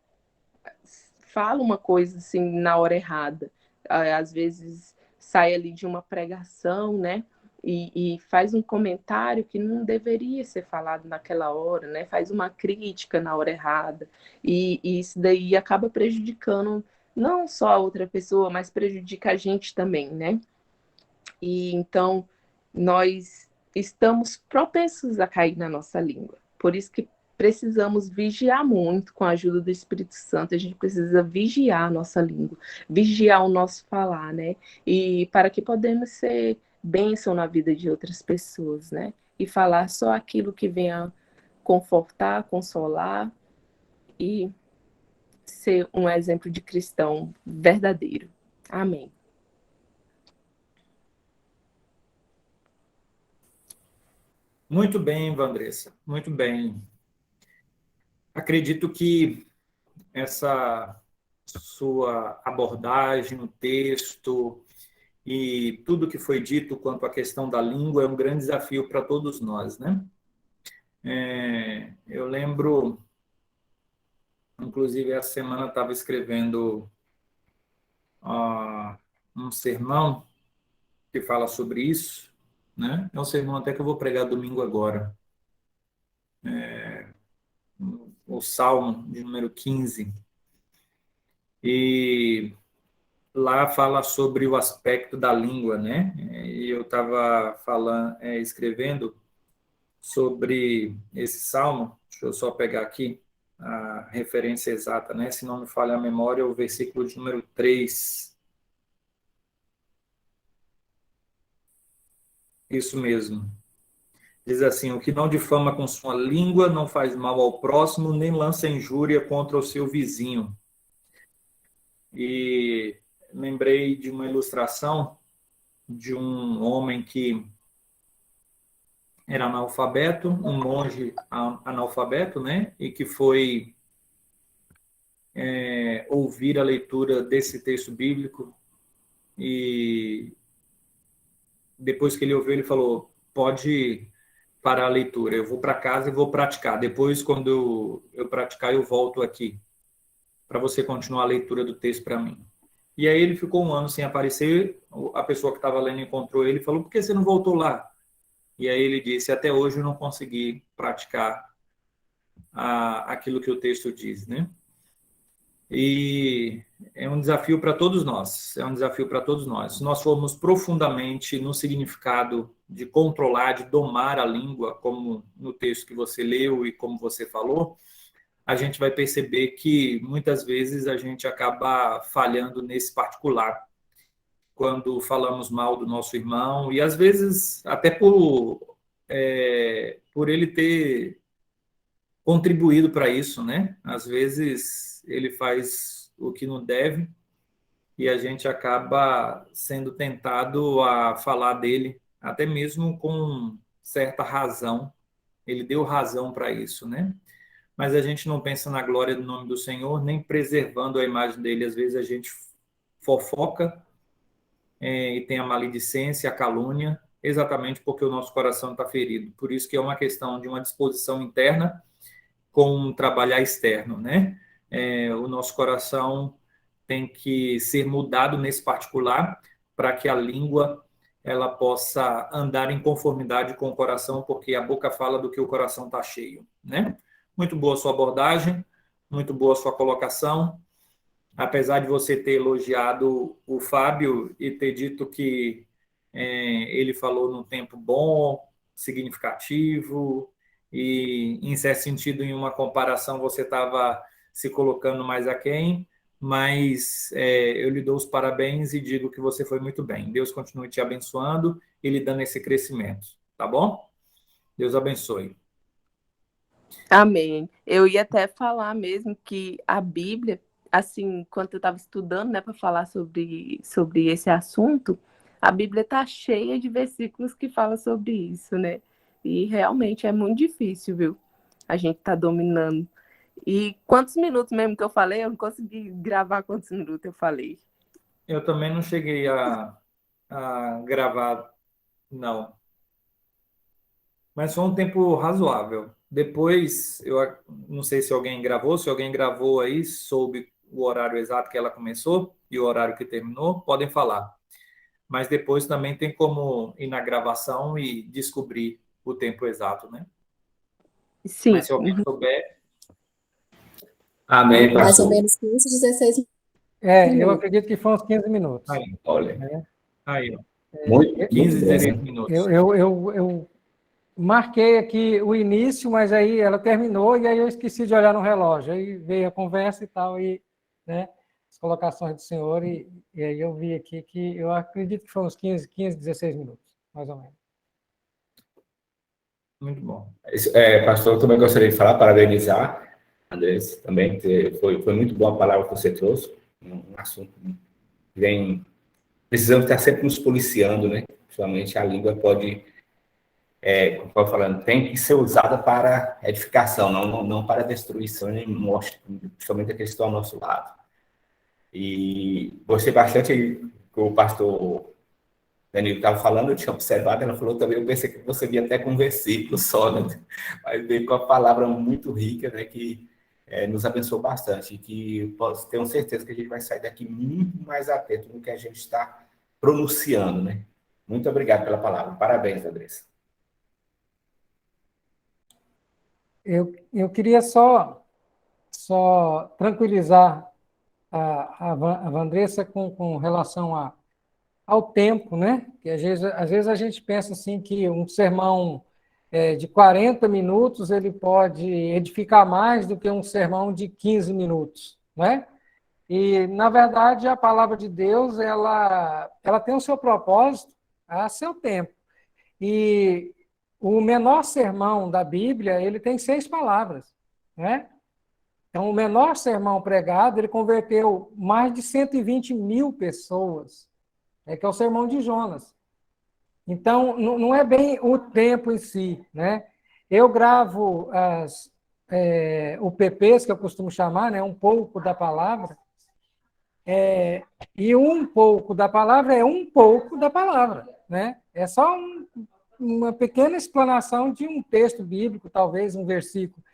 uma coisa assim na hora errada. Às vezes sai ali de uma pregação, né? E faz um comentário que não deveria ser falado naquela hora, né? Faz uma crítica na hora errada. E isso daí acaba prejudicando não só a outra pessoa, mas prejudica a gente também, né? E então nós estamos propensos a cair na nossa língua. Por isso que precisamos vigiar muito com a ajuda do Espírito Santo. A gente precisa vigiar a nossa língua, vigiar o nosso falar, né? E para que podemos ser bênção na vida de outras pessoas, né? E falar só aquilo que venha confortar, consolar e ser um exemplo de cristão verdadeiro. Amém. Muito bem, Vandressa, muito bem. Acredito que essa sua abordagem no texto e tudo que foi dito quanto à questão da língua é um grande desafio para todos nós, né? Eu lembro, inclusive, essa semana estava escrevendo um sermão que fala sobre isso, né? É um sermão até que eu vou pregar domingo agora. O Salmo de número 15. E lá fala sobre o aspecto da língua, né? E eu estava escrevendo sobre esse salmo. Deixa eu só pegar aqui a referência exata, né? Se não me falha a memória, é o versículo de número 3. Isso mesmo. Diz assim: o que não difama com sua língua não faz mal ao próximo, nem lança injúria contra o seu vizinho. E lembrei de uma ilustração de um homem que era analfabeto, um monge analfabeto, né? E que foi ouvir a leitura desse texto bíblico, e depois que ele ouviu, ele falou: pode parar a leitura, eu vou para casa e vou praticar. Depois, quando eu praticar, eu volto aqui para você continuar a leitura do texto para mim. E aí ele ficou um ano sem aparecer. A pessoa que estava lendo encontrou ele e falou: por que você não voltou lá? E aí ele disse: até hoje eu não consegui praticar aquilo que o texto diz, né? E é um desafio para todos nós, é um desafio para todos nós. Se nós formos profundamente no significado de controlar, de domar a língua, como no texto que você leu e como você falou, a gente vai perceber que muitas vezes a gente acaba falhando nesse particular, quando falamos mal do nosso irmão, e às vezes até por ele ter contribuído para isso, né? Às vezes ele faz o que não deve e a gente acaba sendo tentado a falar dele, até mesmo com certa razão. Ele deu razão para isso, né? Mas a gente não pensa na glória do nome do Senhor, nem preservando a imagem dele. Às vezes a gente fofoca e tem a maledicência, a calúnia, exatamente porque o nosso coração está ferido. Por isso que é uma questão de uma disposição interna com um trabalhar externo, né? O nosso coração tem que ser mudado nesse particular para que a língua ela possa andar em conformidade com o coração, porque a boca fala do que o coração está cheio, né? Muito boa a sua abordagem, muito boa a sua colocação. Apesar de você ter elogiado o Fábio e ter dito que ele falou num tempo bom, significativo, e, em certo sentido, em uma comparação, você estava se colocando mais aquém, mas eu lhe dou os parabéns e digo que você foi muito bem. Deus continue te abençoando e lhe dando esse crescimento, tá bom? Deus abençoe. Amém. Eu ia até falar mesmo que a Bíblia, assim, enquanto eu estava estudando, né, para falar sobre esse assunto, a Bíblia está cheia de versículos que falam sobre isso, né? E realmente é muito difícil, viu? A gente tá dominando. E quantos minutos mesmo que eu falei? Eu não consegui gravar quantos minutos eu falei. Eu também não cheguei a gravar, não. Mas foi um tempo razoável. Depois, eu não sei se alguém gravou aí, soube o horário exato que ela começou e o horário que terminou, podem falar. Mas depois também tem como ir na gravação e descobrir o tempo exato, né? Sim. Mas se alguém souber... Amém, Mais ou pastor. menos 15, 16 eu minutos. acredito que foram uns 15 minutos. Aí, Olha, aí, ó. muito 15, bom, 16 né? minutos. Eu marquei aqui o início, mas aí ela terminou e aí eu esqueci de olhar no relógio. Aí veio a conversa e tal, e, né, as colocações do senhor, e aí eu vi aqui que eu acredito que foram uns 15, 16 minutos, mais ou menos. Muito bom. Pastor, eu também gostaria de falar, parabenizar, Andrés, também, foi muito boa a palavra que você trouxe, um assunto que vem, precisamos estar sempre nos policiando, né? Principalmente a língua pode, como eu falando, tem que ser usada para edificação, não para destruição, nem morte, principalmente aqueles que estão ao nosso lado. E gostei bastante que o pastor Danilo estava falando, eu tinha observado, ela falou também, eu pensei que você via até com um versículo só, né? Mas veio com a palavra muito rica, né? Que nos abençoou bastante, e que tenho certeza que a gente vai sair daqui muito mais atento no que a gente está pronunciando, né? Muito obrigado pela palavra. Parabéns, Andressa. Eu queria só tranquilizar a Vandressa com relação ao tempo, né? Que às vezes a gente pensa assim que um sermão de 40 minutos ele pode edificar mais do que um sermão de 15 minutos, né? E, na verdade, a palavra de Deus, ela tem o seu propósito a seu tempo. E o menor sermão da Bíblia, ele tem 6 palavras, né? Então, o menor sermão pregado, ele converteu mais de 120 mil pessoas, que é o sermão de Jonas. Então, não é bem o tempo em si, né? Eu gravo o PPs, que eu costumo chamar, né? Um pouco da palavra, e um pouco da palavra é um pouco da palavra, né? É só uma pequena explanação de um texto bíblico, talvez um versículo.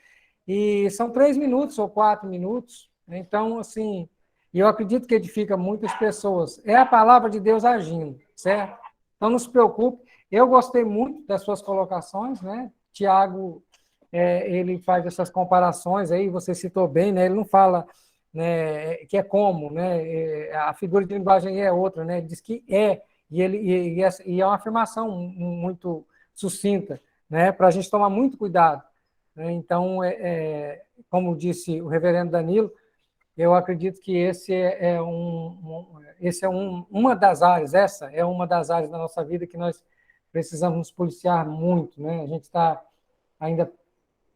E são 3 minutos ou 4 minutos. Então, assim, eu acredito que edifica muitas pessoas. É a palavra de Deus agindo, certo? Então, não se preocupe. Eu gostei muito das suas colocações, né? Tiago, ele faz essas comparações aí, você citou bem, né? Ele não fala, né, que é como, né? A figura de linguagem é outra, né? Ele diz que é, e é uma afirmação muito sucinta, né? Para a gente tomar muito cuidado, né? Então, como disse o reverendo Danilo, eu acredito que uma das áreas, essa é uma das áreas da nossa vida que nós precisamos nos policiar muito, né? A gente está ainda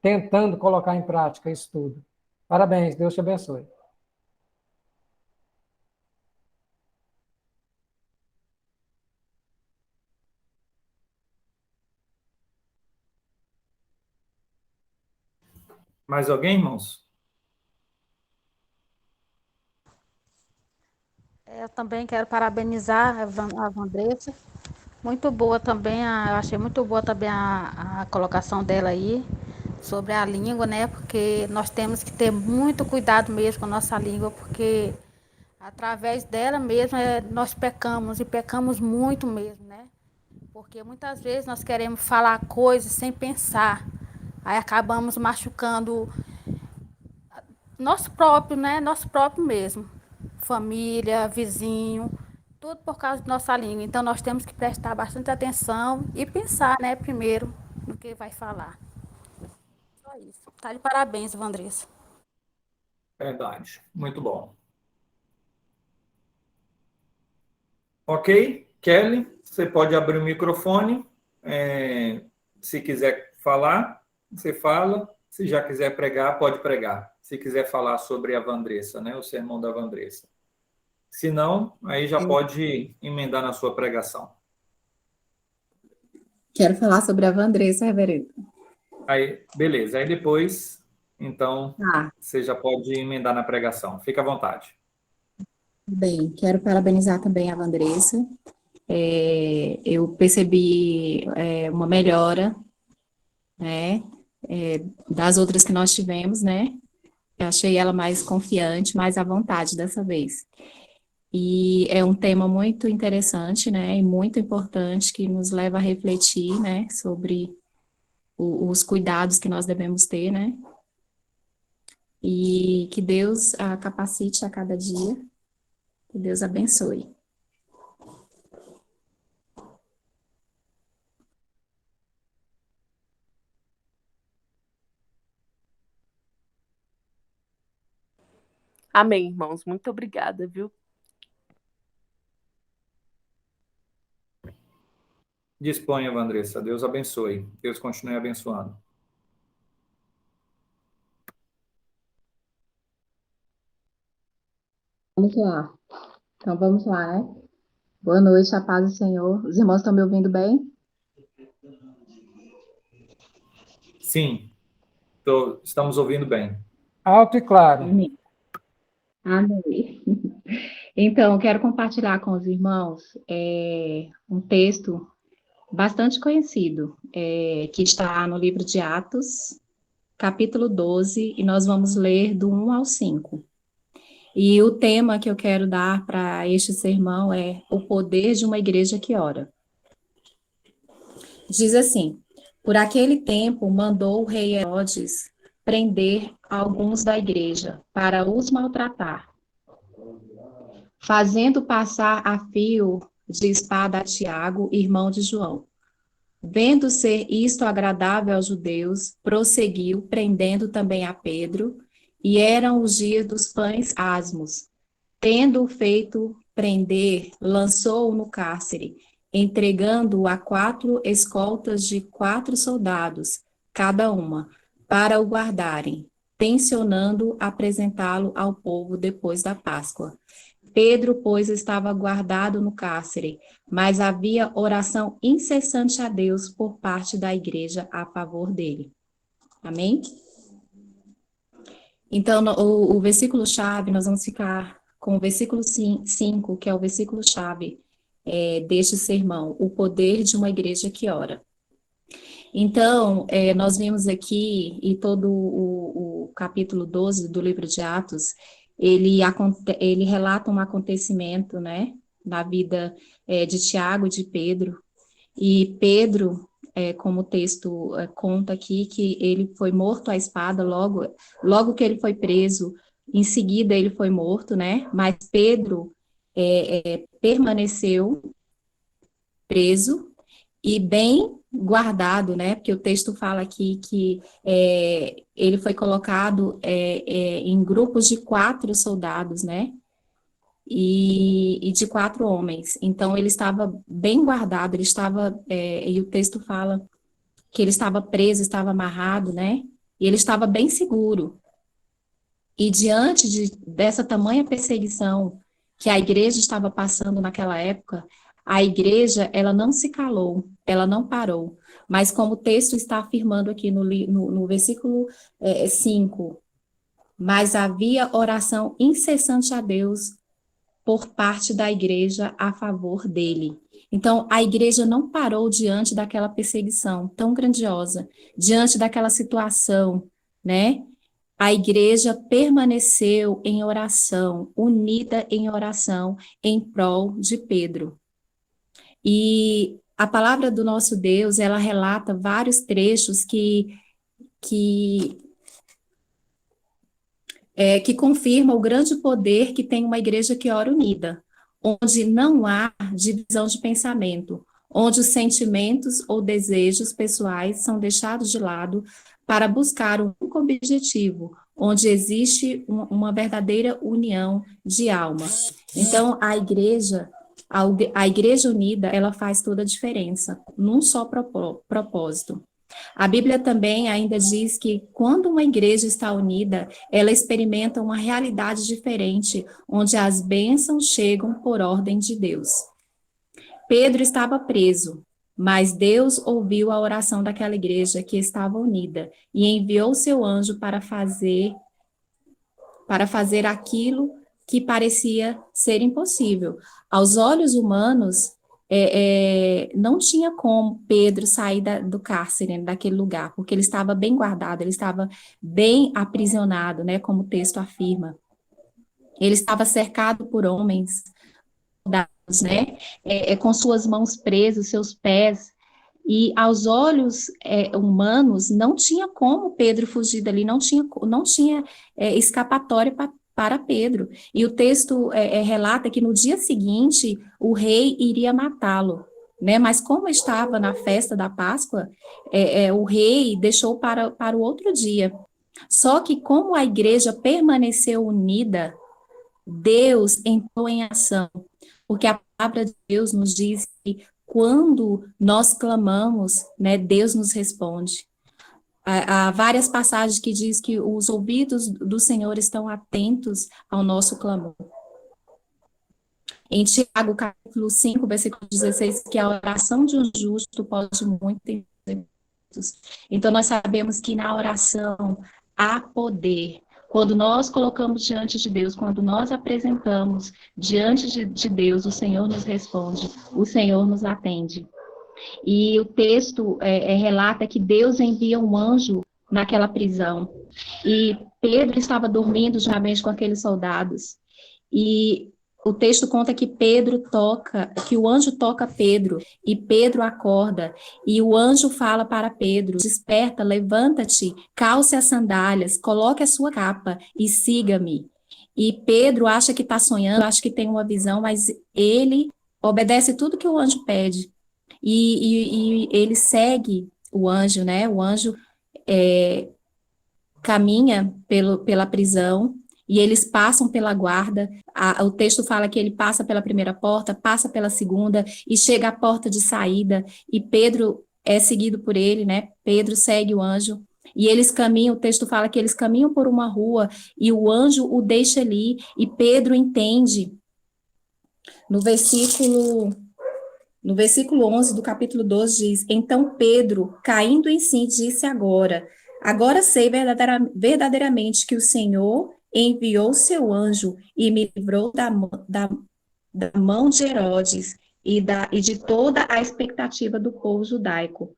tentando colocar em prática isso tudo. Parabéns, Deus te abençoe. Mais alguém, irmãos? Eu também quero parabenizar a Vandressa. Muito boa também, eu achei muito boa também a colocação dela aí sobre a língua, né? Porque nós temos que ter muito cuidado mesmo com a nossa língua, porque através dela mesmo nós pecamos e pecamos muito mesmo, né? Porque muitas vezes nós queremos falar coisas sem pensar, aí acabamos machucando nosso próprio, né? Nosso próprio mesmo. Família, vizinho, tudo por causa da nossa língua. Então nós temos que prestar bastante atenção e pensar, né, primeiro no que vai falar. Só isso. Tá de parabéns, Vandressa. Verdade. Muito bom. Ok, Kelly, você pode abrir o microfone. Se quiser falar, você fala. Se já quiser pregar, pode pregar. Se quiser falar sobre a Vandressa, né, o sermão da Vandressa. Se não, aí já pode emendar na sua pregação. Quero falar sobre a Vandressa, reverendo. Aí, beleza. Aí depois, então, Tá, você já pode emendar na pregação. Fica à vontade. bem, quero parabenizar também a Vandressa. Eu percebi uma melhora, né, das outras que nós tivemos, né? Eu achei ela mais confiante, mais à vontade dessa vez. E é um tema muito interessante, né, e muito importante que nos leva a refletir, né, sobre os cuidados que nós devemos ter, né? E que Deus a capacite a cada dia, que Deus abençoe. Amém, irmãos. Muito obrigada, viu? Disponha, Vandressa. Deus abençoe. Deus continue abençoando. Vamos lá. Então vamos lá, né? Boa noite, a paz do Senhor. Os irmãos estão me ouvindo bem? Sim, estamos ouvindo bem. Alto e claro. Amém. Amém. Então, eu quero compartilhar com os irmãos um texto bastante conhecido, que está no livro de Atos, capítulo 12, e nós vamos ler do 1 ao 5. E o tema que eu quero dar para este sermão é o poder de uma igreja que ora. Diz assim: por aquele tempo mandou o rei Herodes prender alguns da igreja para os maltratar, fazendo passar a fio de espada a Tiago, irmão de João. Vendo ser isto agradável aos judeus, prosseguiu, prendendo também a Pedro, e eram os dias dos pães asmos. Tendo-o feito prender, lançou-o no cárcere, entregando-o a 4 escoltas de 4 soldados, cada uma, para o guardarem, tencionando apresentá-lo ao povo depois da Páscoa. Pedro, pois, estava guardado no cárcere, mas havia oração incessante a Deus por parte da igreja a favor dele. Amém? Então, o versículo-chave, nós vamos ficar com o versículo 5, que é o versículo-chave deste sermão, o poder de uma igreja que ora. Então, nós vimos aqui, e todo o capítulo 12 do livro de Atos, ele relata um acontecimento, né, na vida de Tiago e de Pedro. E Pedro, como o texto conta aqui, que ele foi morto à espada logo que ele foi preso, em seguida ele foi morto, né? Mas Pedro permaneceu preso e bem guardado, né? Porque o texto fala aqui que ele foi colocado em grupos de 4 soldados, né? E de 4 homens. Então ele estava bem guardado, ele estava, e o texto fala que ele estava preso, estava amarrado, né? E ele estava bem seguro. E diante dessa tamanha perseguição que a igreja estava passando naquela época, a igreja, ela não se calou, ela não parou. Mas como o texto está afirmando aqui no versículo 5, mas havia oração incessante a Deus por parte da igreja a favor dele. Então, a igreja não parou diante daquela perseguição tão grandiosa, diante daquela situação, né? A igreja permaneceu em oração, unida em oração, em prol de Pedro. E a palavra do nosso Deus, ela relata vários trechos que confirma o grande poder que tem uma igreja que ora unida, onde não há divisão de pensamento, onde os sentimentos ou desejos pessoais são deixados de lado para buscar um único objetivo, onde existe uma verdadeira união de alma. Então, a igreja unida, ela faz toda a diferença, num só propósito. A Bíblia também ainda diz que quando uma igreja está unida, ela experimenta uma realidade diferente, onde as bênçãos chegam por ordem de Deus. Pedro estava preso, mas Deus ouviu a oração daquela igreja que estava unida e enviou seu anjo para fazer aquilo que parecia ser impossível. Aos olhos humanos, não tinha como Pedro sair do cárcere, daquele lugar, porque ele estava bem guardado, ele estava bem aprisionado, né, como o texto afirma. Ele estava cercado por homens, né, com suas mãos presas, seus pés, e aos olhos humanos não tinha como Pedro fugir dali, não tinha escapatória para Pedro. E o texto relata que no dia seguinte o rei iria matá-lo, né? Mas como estava na festa da Páscoa, o rei deixou para o outro dia. Só que como a igreja permaneceu unida, Deus entrou em ação, porque a palavra de Deus nos diz que quando nós clamamos, né, Deus nos responde. Há várias passagens que diz que os ouvidos do Senhor estão atentos ao nosso clamor. Em Tiago, capítulo 5, versículo 16, que a oração de um justo pode muito ter efeitos. Então, nós sabemos que na oração há poder. Quando nós colocamos diante de Deus, quando nós apresentamos diante de Deus, o Senhor nos responde, o Senhor nos atende. E o texto relata que Deus envia um anjo naquela prisão. E Pedro estava dormindo juntamente com aqueles soldados. E o texto conta que que o anjo toca Pedro, e Pedro acorda, e o anjo fala para Pedro: desperta, levanta-te, calce as sandálias, coloque a sua capa e siga-me. E Pedro acha que está sonhando, acha que tem uma visão, mas ele obedece tudo que o anjo pede. E ele segue o anjo, né? O anjo caminha pela prisão, e eles passam pela guarda. O texto fala que ele passa pela primeira porta, passa pela segunda, e chega à porta de saída, e Pedro é seguido por ele, né? Pedro segue o anjo, e eles caminham, o texto fala que eles caminham por uma rua, e o anjo o deixa ali, e Pedro entende. No versículo 11 do capítulo 12 diz: então Pedro, caindo em si, disse agora sei verdadeiramente que o Senhor enviou seu anjo e me livrou da mão de Herodes e de toda a expectativa do povo judaico.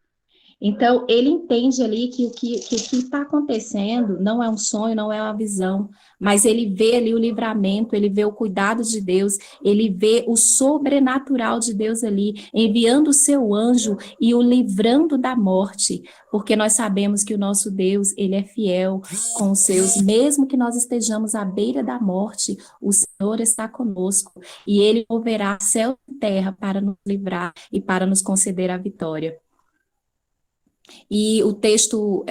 Então, ele entende ali que o que está acontecendo não é um sonho, não é uma visão, mas ele vê ali o livramento, ele vê o cuidado de Deus, ele vê o sobrenatural de Deus ali, enviando o seu anjo e o livrando da morte, porque nós sabemos que o nosso Deus, ele é fiel com os seus, mesmo que nós estejamos à beira da morte, o Senhor está conosco, e ele moverá céu e terra para nos livrar e para nos conceder a vitória. E o texto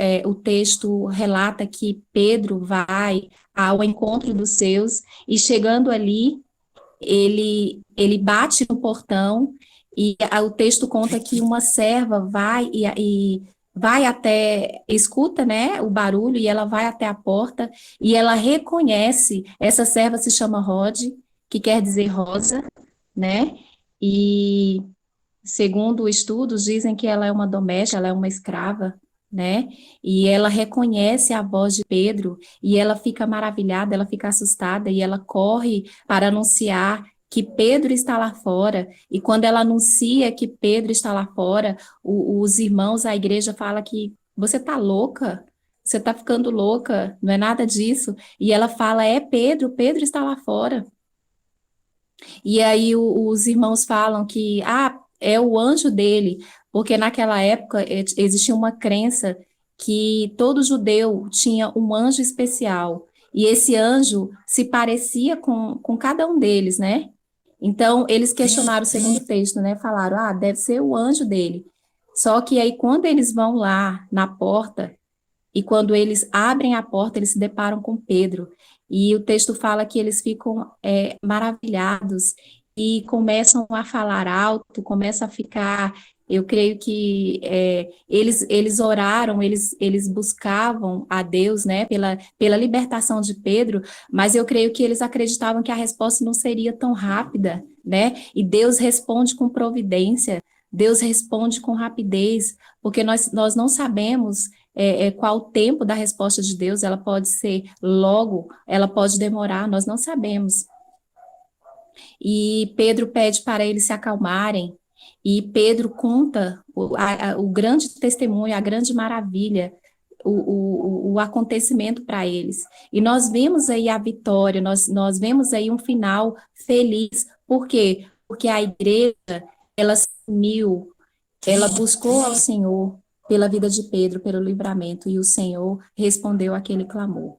relata que Pedro vai ao encontro dos seus, e chegando ali, ele bate no portão, e o texto conta que uma serva vai e vai até, escuta, né, o barulho, e ela vai até a porta, e ela reconhece, essa serva se chama Rod, que quer dizer rosa, né, e segundo estudos, dizem que ela é uma doméstica, ela é uma escrava, né? E ela reconhece a voz de Pedro e ela fica maravilhada, ela fica assustada e ela corre para anunciar que Pedro está lá fora. E quando ela anuncia que Pedro está lá fora, os irmãos, a igreja fala que você está louca? Você está ficando louca? Não é nada disso. E ela fala, é Pedro, Pedro está lá fora. E aí os irmãos falam que, é o anjo dele, porque naquela época existia uma crença que todo judeu tinha um anjo especial, e esse anjo se parecia com cada um deles, né? Então, eles questionaram o segundo texto, né? Falaram, deve ser o anjo dele. Só que aí, quando eles vão lá na porta, e quando eles abrem a porta, eles se deparam com Pedro. E o texto fala que eles ficam maravilhados e começam a falar alto, começam a ficar. Eu creio que eles oraram, eles buscavam a Deus, né, pela libertação de Pedro, mas eu creio que eles acreditavam que a resposta não seria tão rápida, né? E Deus responde com providência, Deus responde com rapidez, porque nós não sabemos qual o tempo da resposta de Deus, ela pode ser logo, ela pode demorar, nós não sabemos. E Pedro pede para eles se acalmarem, e Pedro conta o grande testemunho, a grande maravilha, o acontecimento para eles. E nós vemos aí a vitória, nós vemos aí um final feliz. Por quê? Porque a igreja, ela se uniu, ela buscou ao Senhor pela vida de Pedro, pelo livramento, e o Senhor respondeu aquele clamor.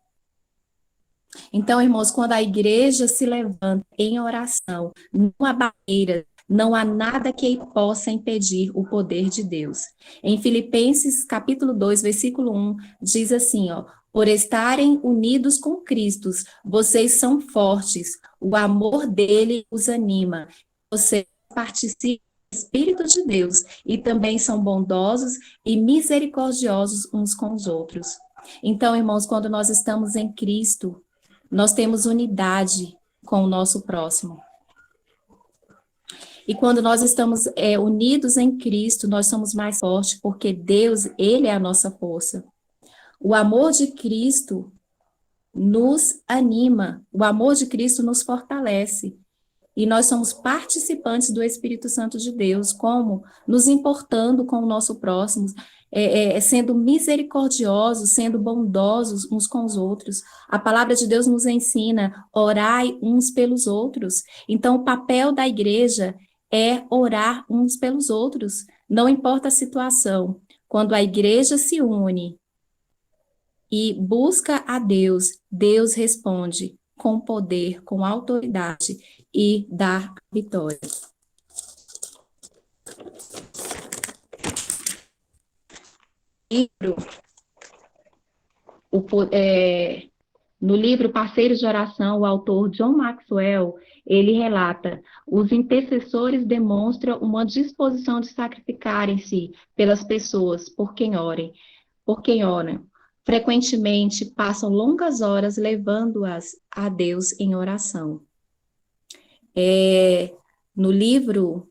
Então, irmãos, quando a igreja se levanta em oração, não há barreira, não há nada que possa impedir o poder de Deus. Em Filipenses, capítulo 2, versículo 1, diz assim, por estarem unidos com Cristo, vocês são fortes, o amor dele os anima, vocês participam do Espírito de Deus e também são bondosos e misericordiosos uns com os outros. Então, irmãos, quando nós estamos em Cristo, nós temos unidade com o nosso próximo. E quando nós estamos unidos em Cristo, nós somos mais fortes, porque Deus, Ele é a nossa força. O amor de Cristo nos anima, o amor de Cristo nos fortalece. E nós somos participantes do Espírito Santo de Deus, como nos importando com o nosso próximo, sendo misericordiosos, sendo bondosos uns com os outros. A palavra de Deus nos ensina, orai uns pelos outros. Então, o papel da igreja é orar uns pelos outros, não importa a situação. Quando a igreja se une e busca a Deus, Deus responde com poder, com autoridade e dá a vitória. No livro Parceiros de Oração, o autor John Maxwell, ele relata, os intercessores demonstram uma disposição de sacrificarem-se pelas pessoas por quem oram. Frequentemente passam longas horas levando-as a Deus em oração. No livro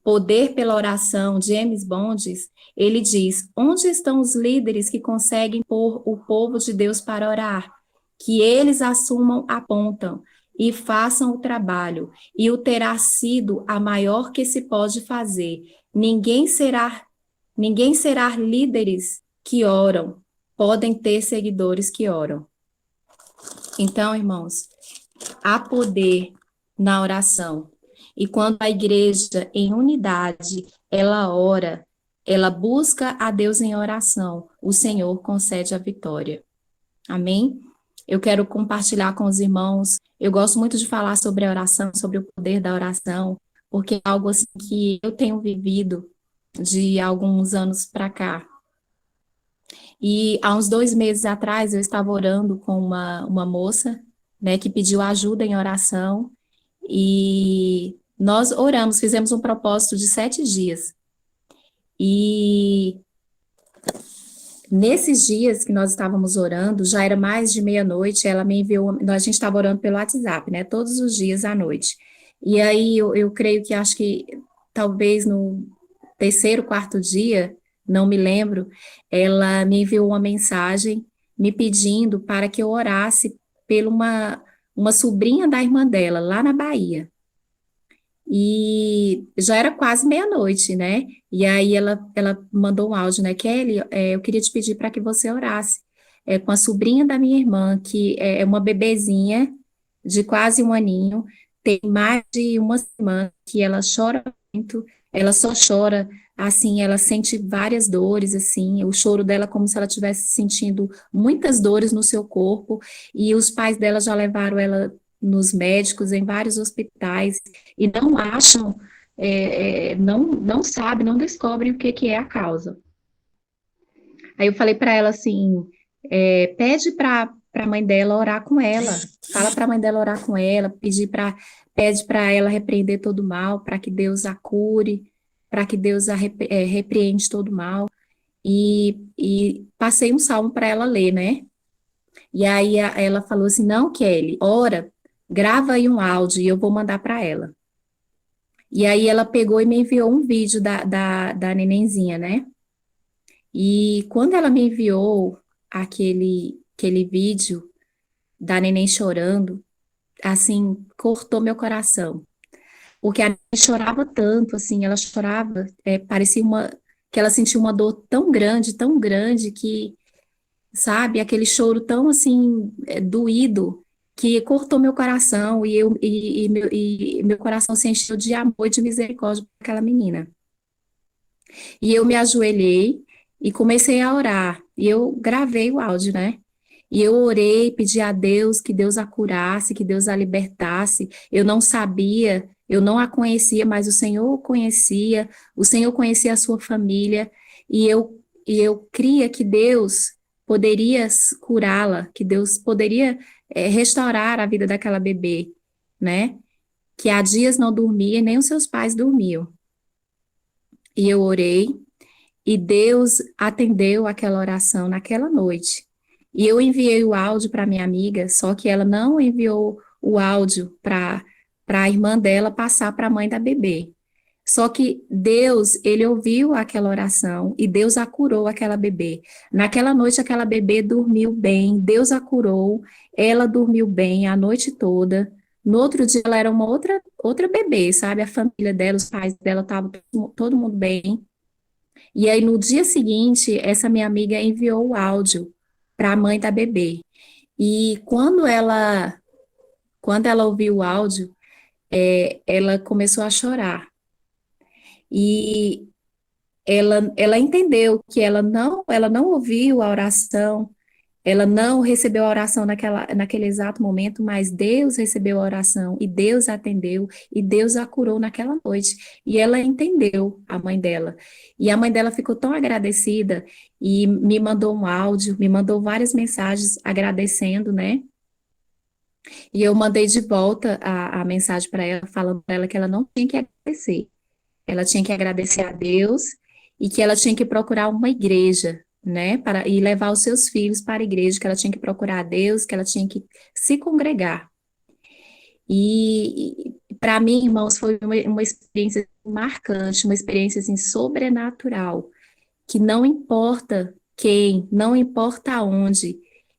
Poder pela Oração, James Bondes, ele diz, onde estão os líderes que conseguem pôr o povo de Deus para orar? Que eles assumam a ponta e façam o trabalho, e o terá sido a maior que se pode fazer. Ninguém será Ninguém será líderes que oram, podem ter seguidores que oram. Então, irmãos, há poder na oração. E quando a igreja, em unidade, ela ora, ela busca a Deus em oração, o Senhor concede a vitória. Amém? Eu quero compartilhar com os irmãos. Eu gosto muito de falar sobre a oração, sobre o poder da oração, porque é algo assim que eu tenho vivido de alguns anos para cá. E há uns 2 meses atrás, eu estava orando com uma moça, né, que pediu ajuda em oração, e nós oramos, fizemos um propósito de 7 dias. E nesses dias que nós estávamos orando, já era mais de meia-noite, ela me enviou, a gente estava orando pelo WhatsApp, né, todos os dias à noite. E aí eu creio que acho que talvez no 3º, 4º dia, não me lembro, ela me enviou uma mensagem me pedindo para que eu orasse por uma sobrinha da irmã dela, lá na Bahia. E já era quase meia-noite, né? E aí ela mandou um áudio, né? Kelly, eu queria te pedir para que você orasse com a sobrinha da minha irmã, que é uma bebezinha de quase 1 aninho, tem mais de 1 semana, que ela chora muito, ela só chora, assim, ela sente várias dores, assim, o choro dela é como se ela estivesse sentindo muitas dores no seu corpo, e os pais dela já levaram ela nos médicos, em vários hospitais, e não acham, não sabem, não descobrem o que é a causa. Aí eu falei para ela assim, pede para a mãe dela orar com ela, fala para a mãe dela orar com ela, pede para ela repreender todo o mal, para que Deus a cure, para que Deus repreende todo o mal, e passei um salmo para ela ler, né? E aí ela falou assim, não, Kelly, ora, grava aí um áudio e eu vou mandar para ela. E aí ela pegou e me enviou um vídeo da nenenzinha, né? E quando ela me enviou aquele vídeo da neném chorando, assim, cortou meu coração. Porque a neném chorava tanto, assim, ela chorava, parecia que ela sentia uma dor tão grande que, sabe, aquele choro tão, assim, doído, que cortou meu coração e meu coração se encheu de amor e de misericórdia por aquela menina. E eu me ajoelhei e comecei a orar. E eu gravei o áudio, né? E eu orei, pedi a Deus que Deus a curasse, que Deus a libertasse. Eu não sabia, eu não a conhecia, mas o Senhor conhecia a sua família. E eu cria que Deus poderia curá-la, que Deus poderia restaurar a vida daquela bebê, né? Que há dias não dormia, nem os seus pais dormiam. E eu orei, e Deus atendeu aquela oração naquela noite. E eu enviei o áudio para minha amiga, só que ela não enviou o áudio para a irmã dela passar para a mãe da bebê. Só que Deus, ele ouviu aquela oração e Deus a curou aquela bebê. Naquela noite, aquela bebê dormiu bem, Deus a curou, ela dormiu bem a noite toda. No outro dia, ela era uma outra bebê, sabe? A família dela, os pais dela, estavam todo mundo bem. E aí, no dia seguinte, essa minha amiga enviou o áudio para a mãe da bebê. E quando ela ouviu o áudio, ela começou a chorar. E ela entendeu que ela não ouviu a oração, ela não recebeu a oração naquele exato momento, mas Deus recebeu a oração e Deus atendeu e Deus a curou naquela noite. E ela entendeu, a mãe dela. E a mãe dela ficou tão agradecida e me mandou um áudio, me mandou várias mensagens agradecendo, né? E eu mandei de volta a mensagem para ela, falando para ela que ela não tinha que agradecer. Ela tinha que agradecer a Deus e que ela tinha que procurar uma igreja, né, e levar os seus filhos para a igreja, que ela tinha que procurar a Deus, que ela tinha que se congregar. E para mim, irmãos, foi uma experiência marcante, uma experiência assim, sobrenatural, que não importa quem, não importa onde,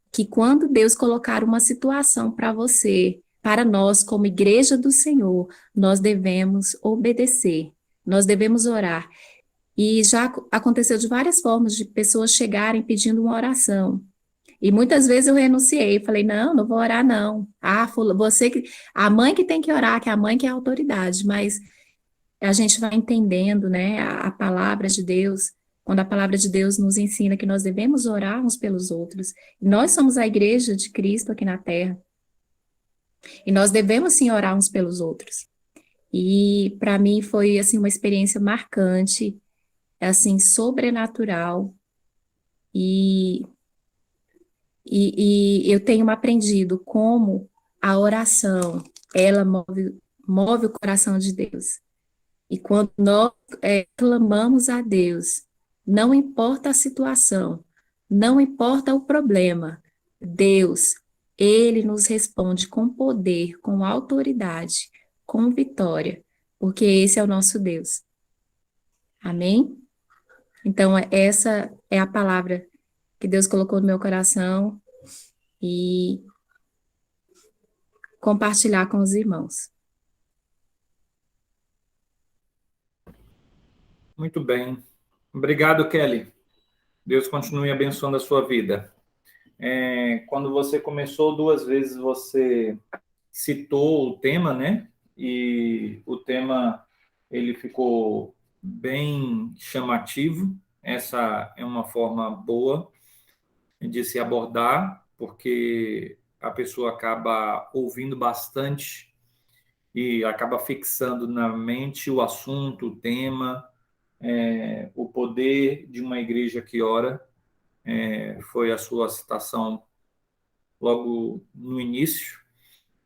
que quando Deus colocar uma situação para você, para nós, como igreja do Senhor, nós devemos obedecer, nós devemos orar. E já aconteceu de várias formas, de pessoas chegarem pedindo uma oração. E muitas vezes eu renunciei, falei, não, não vou orar, não. Ah, você que. A mãe que tem que orar, que é a mãe que é a autoridade, mas a gente vai entendendo, né, a palavra de Deus, quando a palavra de Deus nos ensina que nós devemos orar uns pelos outros. Nós somos a igreja de Cristo aqui na Terra, e nós devemos sim orar uns pelos outros. E para mim foi assim uma experiência marcante, assim sobrenatural, e, e eu tenho aprendido como a oração ela move o coração de Deus. E quando nós clamamos a Deus, não importa a situação, não importa o problema, Deus, Ele nos responde com poder, com autoridade, com vitória, porque esse é o nosso Deus. Amém? Então, essa é a palavra que Deus colocou no meu coração e compartilhar com os irmãos. Muito bem. Obrigado, Kelly. Deus continue abençoando a sua vida. Quando você começou, 2 vezes você citou o tema, né? E o tema, ele ficou bem chamativo. Essa é uma forma boa de se abordar, porque a pessoa acaba ouvindo bastante e acaba fixando na mente o assunto, o tema, o poder de uma igreja que ora. Foi a sua citação logo no início,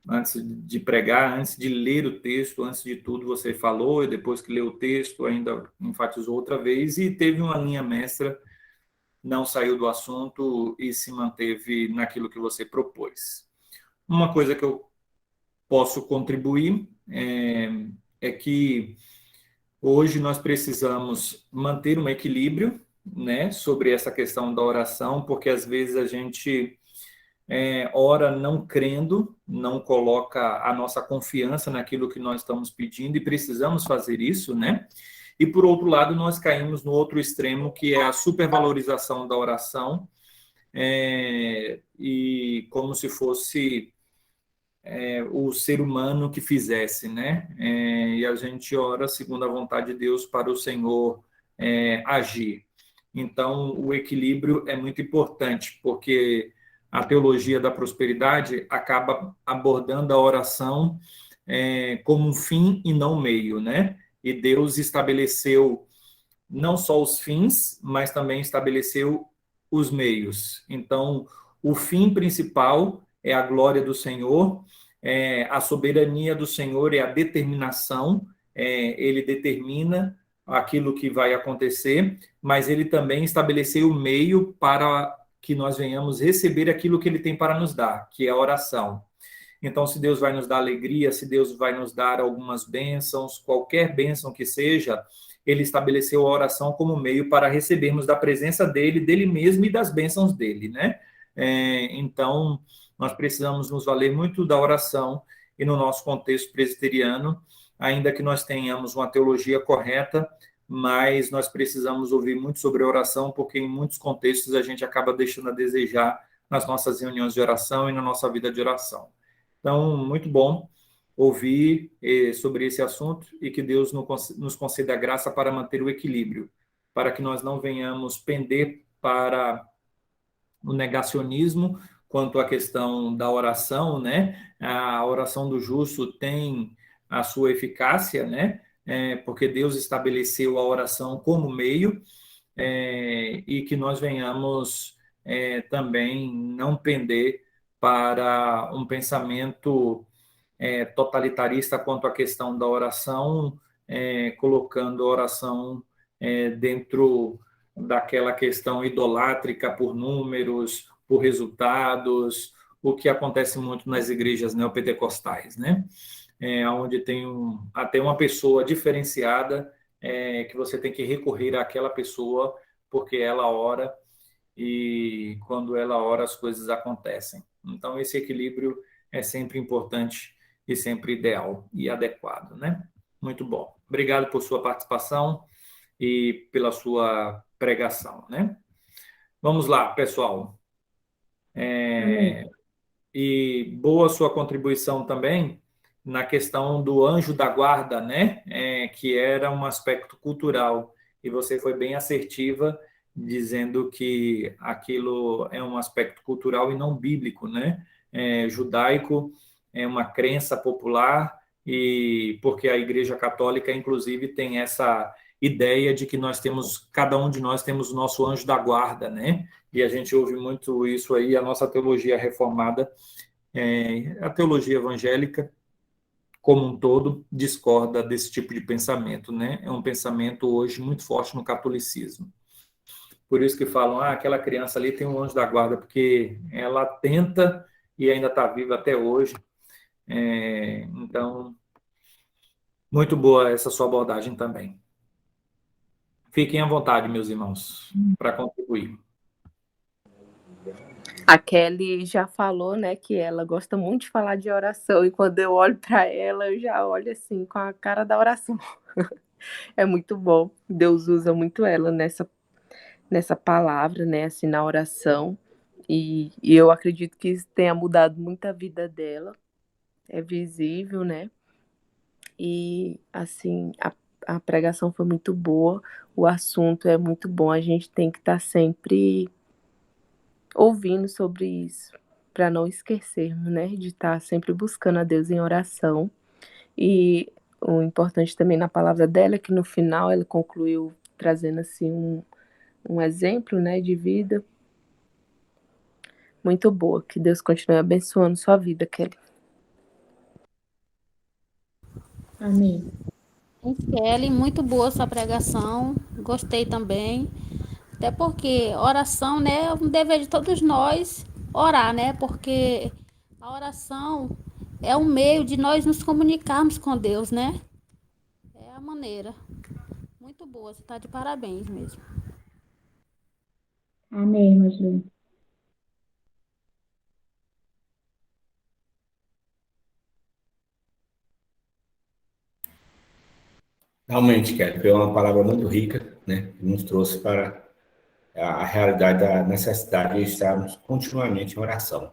antes de pregar, antes de ler o texto, antes de tudo você falou, e depois que leu o texto ainda enfatizou outra vez, e teve uma linha mestra, não saiu do assunto e se manteve naquilo que você propôs. Uma coisa que eu posso contribuir é que hoje nós precisamos manter um equilíbrio, né, sobre essa questão da oração, porque às vezes a gente ora não crendo, não coloca a nossa confiança naquilo que nós estamos pedindo e precisamos fazer isso, né? E por outro lado, nós caímos no outro extremo, que é a supervalorização da oração, e como se fosse o ser humano que fizesse, né? E a gente ora segundo a vontade de Deus para o Senhor agir. Então, o equilíbrio é muito importante, porque a teologia da prosperidade acaba abordando a oração como um fim e não meio, né? E Deus estabeleceu não só os fins, mas também estabeleceu os meios. Então, o fim principal é a glória do Senhor, a soberania do Senhor é a determinação, ele determina aquilo que vai acontecer, mas ele também estabeleceu o meio para que nós venhamos receber aquilo que ele tem para nos dar, que é a oração. Então, se Deus vai nos dar alegria, se Deus vai nos dar algumas bênçãos, qualquer bênção que seja, ele estabeleceu a oração como meio para recebermos da presença dele, dele mesmo e das bênçãos dele, né? Então, nós precisamos nos valer muito da oração e no nosso contexto presbiteriano, ainda que nós tenhamos uma teologia correta, mas nós precisamos ouvir muito sobre a oração, porque em muitos contextos a gente acaba deixando a desejar nas nossas reuniões de oração e na nossa vida de oração. Então, muito bom ouvir sobre esse assunto e que Deus nos conceda a graça para manter o equilíbrio, para que nós não venhamos pender para o negacionismo quanto à questão da oração, né? A oração do justo tem a sua eficácia, né? Porque Deus estabeleceu a oração como meio, e que nós venhamos também não pender para um pensamento totalitarista quanto à questão da oração, colocando a oração dentro daquela questão idolátrica por números, por resultados, o que acontece muito nas igrejas neopentecostais, né? Onde tem até uma pessoa diferenciada, que você tem que recorrer àquela pessoa porque ela ora, e quando ela ora as coisas acontecem. Então, esse equilíbrio é sempre importante e sempre ideal e adequado, né? Muito bom. Obrigado por sua participação e pela sua pregação, né? Vamos lá, pessoal. E boa sua contribuição também na questão do anjo da guarda, né? Que era um aspecto cultural. E você foi bem assertiva, dizendo que aquilo é um aspecto cultural e não bíblico, né? Judaico é uma crença popular, e porque a Igreja Católica, inclusive, tem essa ideia de que cada um de nós temos o nosso anjo da guarda, né? E a gente ouve muito isso aí, a nossa teologia reformada, a teologia evangélica, como um todo, discorda desse tipo de pensamento, né? É um pensamento hoje muito forte no catolicismo. Por isso que falam, aquela criança ali tem um anjo da guarda, porque ela tenta e ainda está viva até hoje. Então, muito boa essa sua abordagem também. Fiquem à vontade, meus irmãos, para contribuir. A Kelly já falou, né, que ela gosta muito de falar de oração, e quando eu olho para ela, eu já olho assim, com a cara da oração. É muito bom. Deus usa muito ela nessa palavra, né, assim, na oração. E eu acredito que isso tenha mudado muito a vida dela. É visível, né? E, assim, a pregação foi muito boa, o assunto é muito bom, a gente tem que estar sempre ouvindo sobre isso, para não esquecermos, né? De estar sempre buscando a Deus em oração. E o importante também na palavra dela é que no final ela concluiu trazendo, assim, um exemplo, né, de vida muito boa. Que Deus continue abençoando sua vida, Kelly. Amém. Kelly, muito boa sua pregação, gostei também. Até porque oração, né, é um dever de todos nós orar, né? Porque a oração é um meio de nós nos comunicarmos com Deus, né? É a maneira. Muito boa, você está de parabéns mesmo. Amém, irmã Ju. Realmente, Kelly, foi uma palavra muito rica, né? Que nos trouxe para a realidade da necessidade de estarmos continuamente em oração.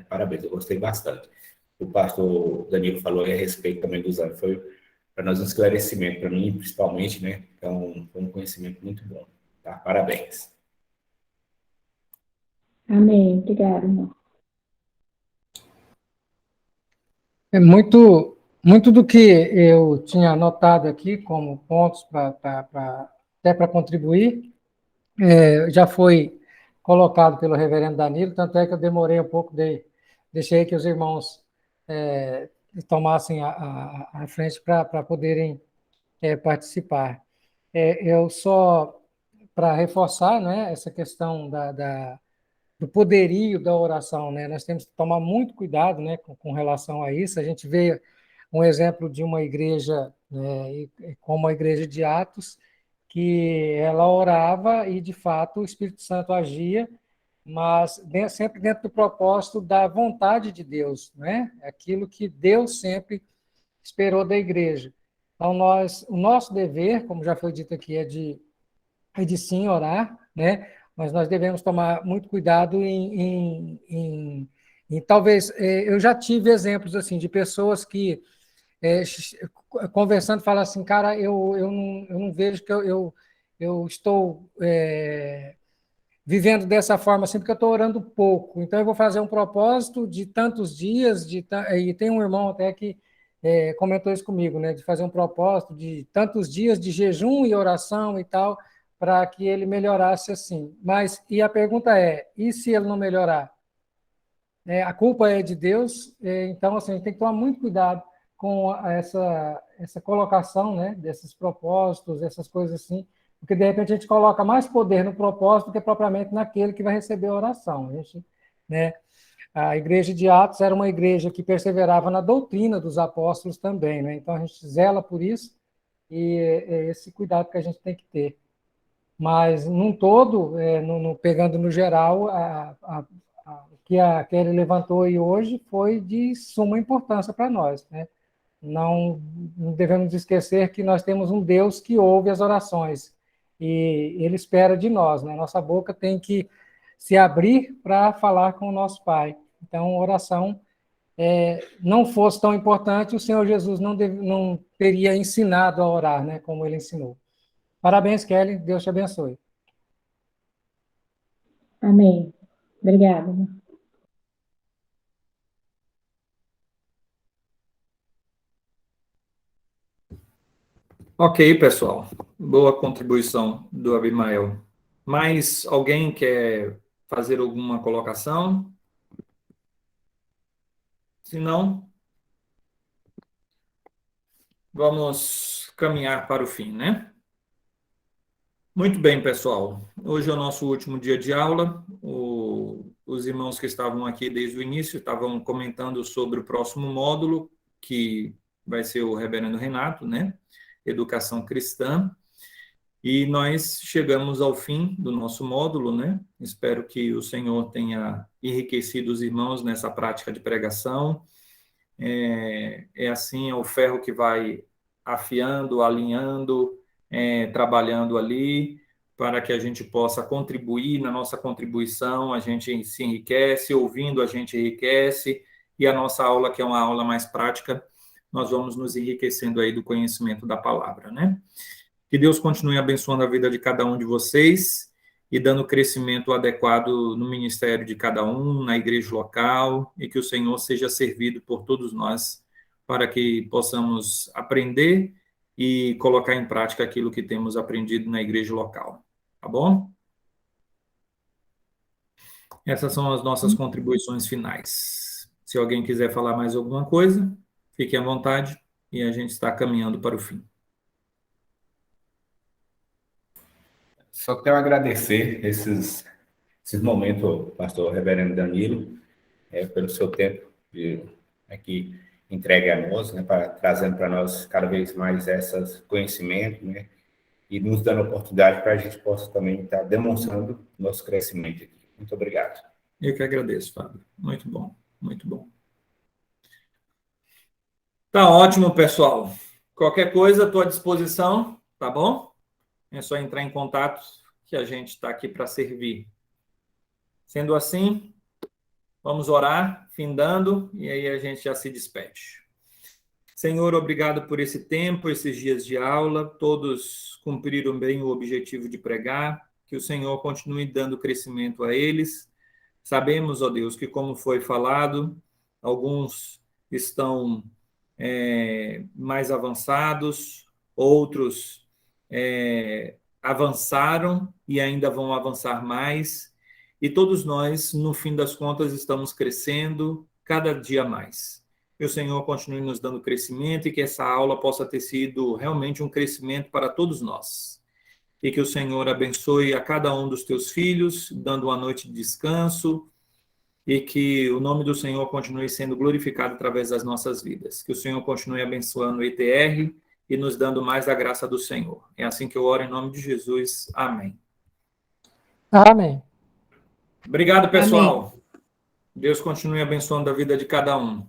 Parabéns, eu gostei bastante. O pastor Danilo falou a respeito também dos anos. Foi para nós um esclarecimento, para mim, principalmente, né? Então, foi um conhecimento muito bom. Tá? Parabéns. Amém. Obrigada, irmão. É muito do que eu tinha anotado aqui como pontos até para contribuir, já foi colocado pelo reverendo Danilo, tanto é que eu demorei um pouco, deixei que os irmãos tomassem a frente para poderem participar. Eu só, para reforçar, né, essa questão do poderio da oração, né? Nós temos que tomar muito cuidado, né, com relação a isso. A gente vê um exemplo de uma igreja, né, como a igreja de Atos, que ela orava e, de fato, o Espírito Santo agia, mas sempre dentro do propósito da vontade de Deus, né? Aquilo que Deus sempre esperou da igreja. Então, o nosso dever, como já foi dito aqui, é de sim orar, né? Mas nós devemos tomar muito cuidado em talvez, eu já tive exemplos assim de pessoas que conversando falam assim, cara, eu não vejo que eu estou vivendo dessa forma assim, porque eu estou orando pouco, então eu vou fazer um propósito de tantos dias, e tem um irmão até que comentou isso comigo, né, de fazer um propósito de tantos dias de jejum e oração e tal, para que ele melhorasse assim. Mas, e a pergunta é, e se ele não melhorar? A culpa é de Deus, então assim, a gente tem que tomar muito cuidado com essa colocação, né, desses propósitos, essas coisas assim, porque de repente a gente coloca mais poder no propósito do que propriamente naquele que vai receber a oração. Né, a igreja de Atos era uma igreja que perseverava na doutrina dos apóstolos também, né, então a gente zela por isso, e é esse cuidado que a gente tem que ter. Mas, num todo, pegando no geral, o que a Kelly levantou aí hoje foi de suma importância para nós, né? Não devemos esquecer que nós temos um Deus que ouve as orações. e Ele espera de nós, né? Nossa boca tem que se abrir para falar com o nosso Pai. Então, oração não fosse tão importante, o Senhor Jesus não teria ensinado a orar, né? Como Ele ensinou. Parabéns, Kelly. Deus te abençoe. Amém. Obrigada. Ok, pessoal. Boa contribuição do Abimael. Mais alguém quer fazer alguma colocação? Se não, vamos caminhar para o fim, né? Muito bem, pessoal. Hoje é o nosso último dia de aula. Os irmãos que estavam aqui desde o início estavam comentando sobre o próximo módulo, que vai ser o Reverendo Renato, né? Educação Cristã. E nós chegamos ao fim do nosso módulo, né? Espero que o Senhor tenha enriquecido os irmãos nessa prática de pregação. É assim, é o ferro que vai afiando, alinhando, trabalhando ali, para que a gente possa contribuir. Na nossa contribuição, a gente se enriquece, ouvindo a gente enriquece, e a nossa aula, que é uma aula mais prática, nós vamos nos enriquecendo aí do conhecimento da palavra, né? Que Deus continue abençoando a vida de cada um de vocês e dando crescimento adequado no ministério de cada um, na igreja local, e que o Senhor seja servido por todos nós, para que possamos aprender e colocar em prática aquilo que temos aprendido na igreja local. Tá bom? Essas são as nossas contribuições finais. Se alguém quiser falar mais alguma coisa, fique à vontade, e a gente está caminhando para o fim. Só quero agradecer esses momentos, pastor Reverendo Danilo, pelo seu tempo aqui entregue a nós, né, trazendo para nós cada vez mais esses conhecimentos, né, e nos dando oportunidade para a gente possa também estar demonstrando nosso crescimento aqui. Muito obrigado. Eu que agradeço, Fábio. Muito bom, muito bom. Tá ótimo, pessoal. Qualquer coisa, estou à disposição, tá bom? É só entrar em contato, que a gente está aqui para servir. Sendo assim, vamos orar, findando, e aí a gente já se despede. Senhor, obrigado por esse tempo, esses dias de aula. Todos cumpriram bem o objetivo de pregar. Que o Senhor continue dando crescimento a eles. Sabemos, ó Deus, que como foi falado, alguns estão mais avançados, outros avançaram e ainda vão avançar mais, e todos nós, no fim das contas, estamos crescendo cada dia mais. Que o Senhor continue nos dando crescimento e que essa aula possa ter sido realmente um crescimento para todos nós. E que o Senhor abençoe a cada um dos teus filhos, dando uma noite de descanso, e que o nome do Senhor continue sendo glorificado através das nossas vidas. Que o Senhor continue abençoando o ETR e nos dando mais da graça do Senhor. É assim que eu oro em nome de Jesus. Amém. Amém. Obrigado, pessoal. Amém. Deus continue abençoando a vida de cada um.